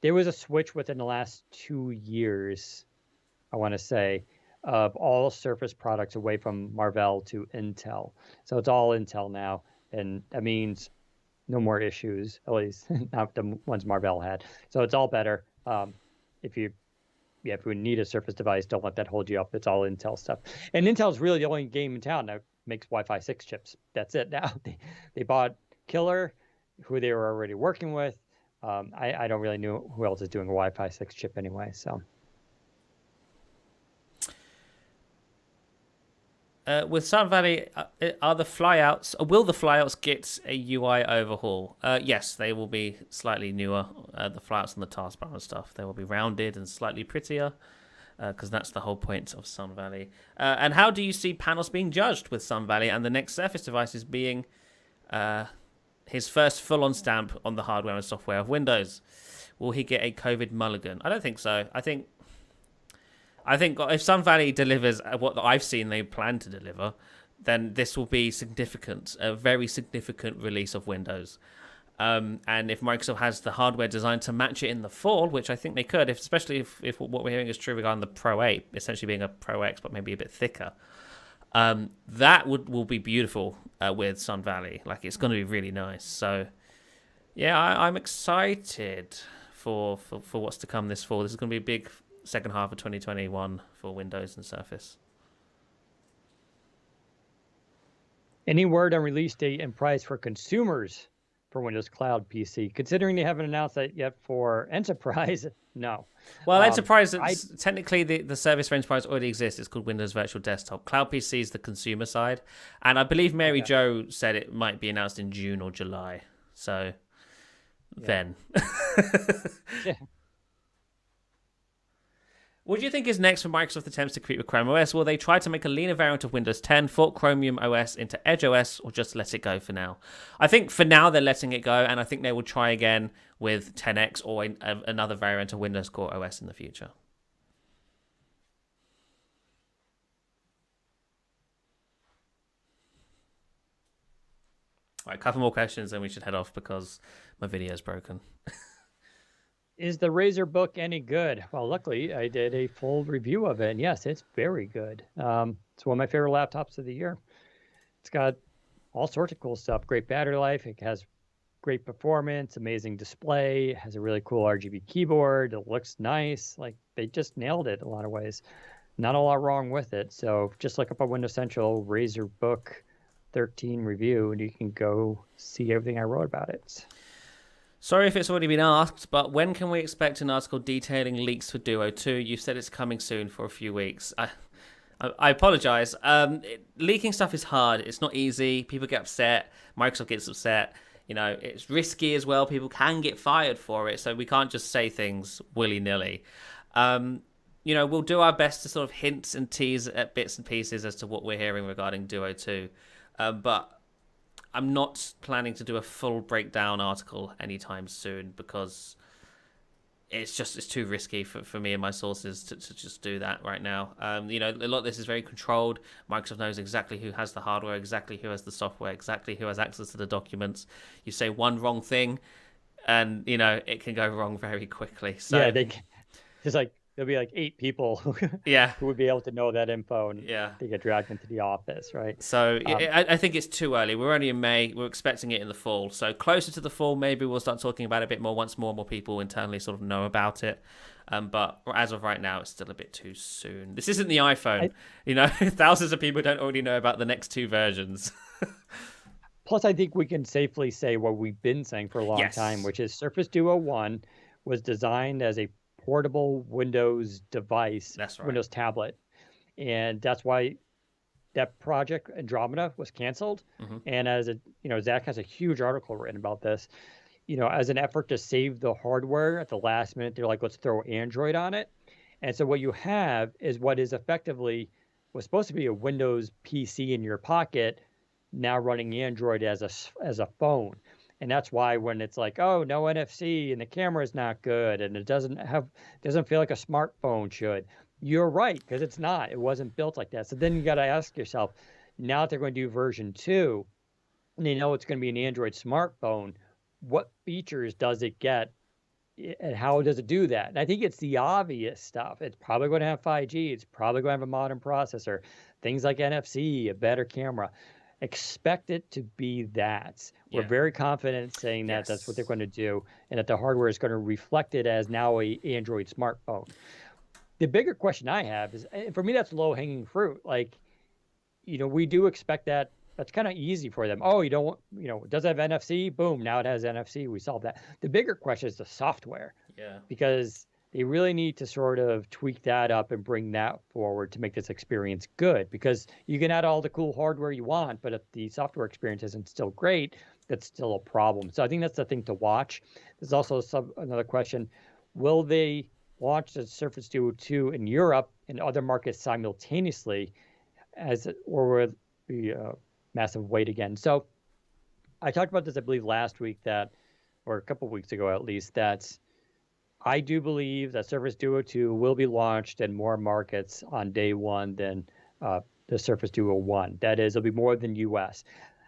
There was a switch within the last 2 years, I want to say, of all Surface products away from Marvell to Intel. So it's all Intel now. And that means no more issues, at least not the ones Marvell had. So it's all better. If you need a Surface device, don't let that hold you up. It's all Intel stuff. And Intel's really the only game in town that makes Wi-Fi 6 chips. That's it now. They bought Killer, who they were already working with. I don't really know who else is doing a Wi-Fi 6 chip anyway. So. With Sun Valley, will the flyouts get a UI overhaul? Yes, they will be slightly newer. The flyouts on the taskbar and stuff, they will be rounded and slightly prettier, because that's the whole point of Sun Valley. And how do you see panels being judged with Sun Valley and the next Surface devices being his first full-on stamp on the hardware and software of Windows? Will he get a COVID mulligan? I don't think so. I think if Sun Valley delivers what I've seen they plan to deliver, then this will be significant, a very significant release of Windows. And if Microsoft has the hardware designed to match it in the fall, which I think they could, especially if what we're hearing is true regarding the Pro 8, essentially being a Pro X but maybe a bit thicker, that will be beautiful with Sun Valley. Like, it's going to be really nice. So, yeah, I'm excited for what's to come this fall. This is going to be a big second half of 2021 for Windows and Surface. Any word on release date and price for consumers for Windows Cloud PC? Considering they haven't announced that yet for Enterprise, no. Well, Enterprise, technically the service for Enterprise already exists. It's called Windows Virtual Desktop. Cloud PC is the consumer side. And I believe Mary Jo said it might be announced in June or July. So, then. Yeah. What do you think is next for Microsoft attempts to compete with Chrome OS? Will they try to make a leaner variant of Windows 10, fork Chromium OS into Edge OS, or just let it go for now? I think for now they're letting it go, and I think they will try again with 10X or another variant of Windows Core OS in the future. All right, a couple more questions, and we should head off because my video is broken. Is the Razer book any good? Well, luckily, I did a full review of it, and yes, it's very good. It's one of my favorite laptops of the year. It's got all sorts of cool stuff. Great battery life. It has great performance, amazing display. It has a really cool RGB keyboard. It looks nice. Like, they just nailed it in a lot of ways. Not a lot wrong with it. So just look up on Windows Central Razer Book 13 review, and you can go see everything I wrote about it. Sorry if it's already been asked, but when can we expect an article detailing leaks for Duo 2? You said it's coming soon for a few weeks. I apologize. Leaking stuff is hard. It's not easy. People get upset. Microsoft gets upset. It's risky as well. People can get fired for it, so we can't just say things willy-nilly. We'll do our best to sort of hint and tease at bits and pieces as to what we're hearing regarding Duo 2. But I'm not planning to do a full breakdown article anytime soon because it's too risky for me and my sources to just do that right now. A lot of this is very controlled. Microsoft knows exactly who has the hardware, exactly who has the software, exactly who has access to the documents. You say one wrong thing and, it can go wrong very quickly. So yeah, there'll be like 8 people Yeah. who would be able to know that info, and Yeah. they get dragged into the office, right? So I think it's too early. We're only in May. We're expecting it in the fall. So closer to the fall, maybe we'll start talking about it a bit more once more and more people internally sort of know about it. But as of right now, it's still a bit too soon. This isn't the iPhone. Thousands of people don't already know about the next 2 versions. Plus, I think we can safely say what we've been saying for a long time, which is Surface Duo 1 was designed as a portable Windows device, That's right. Windows tablet. And that's why that project Andromeda was canceled. Mm-hmm. And as Zach has a huge article written about this, as an effort to save the hardware at the last minute, they're like, let's throw Android on it. And so what you have is what is effectively was supposed to be a Windows PC in your pocket, now running Android as a phone. And that's why when it's like, oh, no NFC and the camera is not good and it doesn't feel like a smartphone should. You're right, because it's not. It wasn't built like that. So then you got to ask yourself, now that they're going to do version 2, and they know it's going to be an Android smartphone, what features does it get and how does it do that? And I think it's the obvious stuff. It's probably going to have 5G. It's probably going to have a modern processor, things like NFC, a better camera. Expect it to be that. We're very confident saying that that's what they're going to do, and that the hardware is going to reflect it as now a Android smartphone. The bigger question I have is, for me, that's low-hanging fruit. Like, we do expect that. That's kind of easy for them. Oh, does it have NFC? Boom, now it has NFC. We solved that. The bigger question is the software. Yeah. Because they really need to sort of tweak that up and bring that forward to make this experience good. Because you can add all the cool hardware you want, but if the software experience isn't still great, that's still a problem. So I think that's the thing to watch. There's also another question. Will they launch the Surface Duo 2 in Europe and other markets simultaneously, or will it be a massive wait again? So I talked about this, I believe, last week or a couple of weeks ago at least, that I do believe that Surface Duo 2 will be launched in more markets on day one than the Surface Duo 1. That is, it'll be more than US.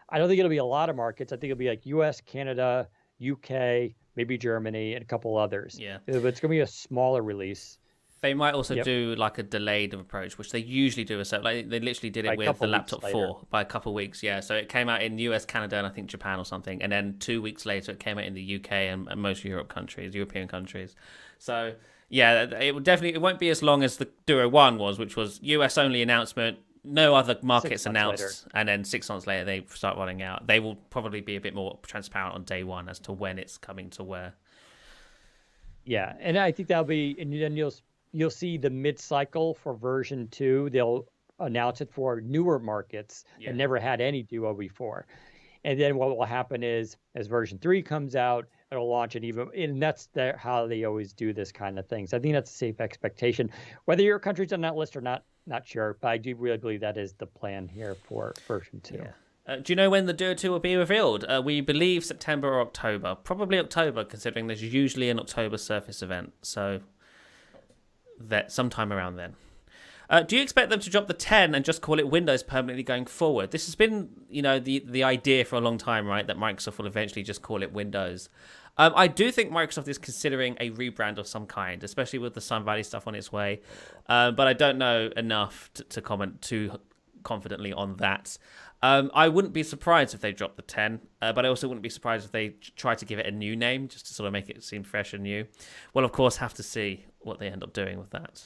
I don't think it'll be a lot of markets. I think it'll be like US, Canada, UK, maybe Germany, and a couple others. Yeah. But it's going to be a smaller release. They might also do like a delayed approach, which they usually do. So like they literally did it with the Laptop 4 by a couple of weeks. Yeah, so it came out in US, Canada, and I think Japan or something. And then 2 weeks later, it came out in the UK and most European countries. So yeah, it won't be as long as the Duo 1 was, which was US only announcement, no other markets announced, and then 6 months later they start rolling out. They will probably be a bit more transparent on day one as to when it's coming to where. Yeah, and I think that'll be, and then you'll see the mid-cycle for version 2. They'll announce it for newer markets that never had any Duo before. And then what will happen is, as version 3 comes out, it'll launch it and that's how they always do this kind of thing. So I think that's a safe expectation. Whether your country's on that list or not sure, but I do really believe that is the plan here for version 2. Yeah. Do you know when the Duo 2 will be revealed? We believe September or October. Probably October, considering there's usually an October Surface event. So that sometime around then. Do you expect them to drop the 10 and just call it Windows permanently going forward? This has been, the idea for a long time, right? That Microsoft will eventually just call it Windows. I do think Microsoft is considering a rebrand of some kind, especially with the Sun Valley stuff on its way. But I don't know enough to comment too confidently on that. I wouldn't be surprised if they dropped the 10, but I also wouldn't be surprised if they try to give it a new name just to sort of make it seem fresh and new. We'll, of course, have to see what they end up doing with that.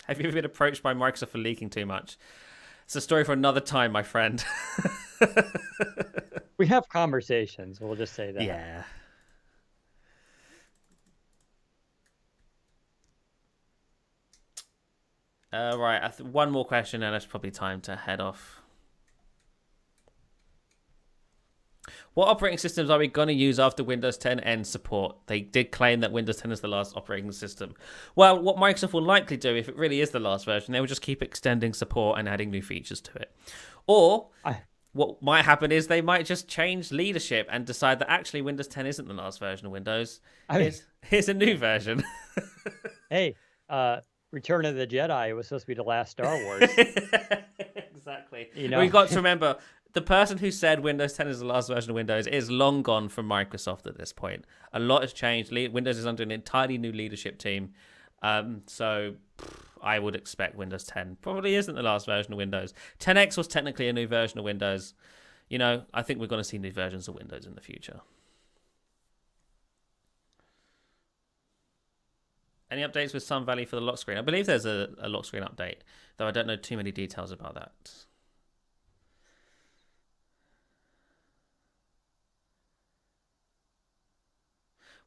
Have you ever been approached by Microsoft for leaking too much? It's a story for another time, my friend. We have conversations, we'll just say that. Yeah. Right, one more question and it's probably time to head off. What operating systems are we going to use after Windows 10 ends support? They did claim that Windows 10 is the last operating system. Well, what Microsoft will likely do, if it really is the last version, they will just keep extending support and adding new features to it. Or what might happen is they might just change leadership and decide that actually Windows 10 isn't the last version of Windows. Here's a new version. Hey, Return of the Jedi was supposed to be the last Star Wars. Exactly. We've got to remember, the person who said Windows 10 is the last version of Windows is long gone from Microsoft at this point. A lot has changed. Windows is under an entirely new leadership team. So I would expect Windows 10 probably isn't the last version of Windows. 10X was technically a new version of Windows. You know, I think we're going to see new versions of Windows in the future. Any updates with Sun Valley for the lock screen? I believe there's a lock screen update, though I don't know too many details about that.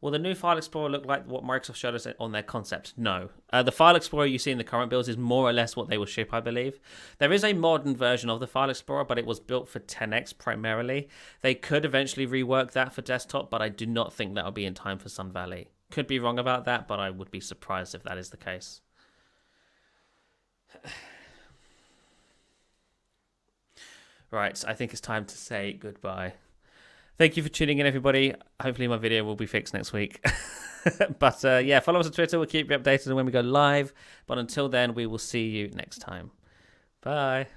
Will the new File Explorer look like what Microsoft showed us on their concept? No. The File Explorer you see in the current builds is more or less what they will ship, I believe. There is a modern version of the File Explorer, but it was built for 10X primarily. They could eventually rework that for desktop, but I do not think that will be in time for Sun Valley. Could be wrong about that, but I would be surprised if that is the case. Right, I think it's time to say goodbye. Thank you for tuning in, everybody. Hopefully my video will be fixed next week. But yeah, follow us on Twitter. We'll keep you updated on when we go live. But until then, we will see you next time. Bye.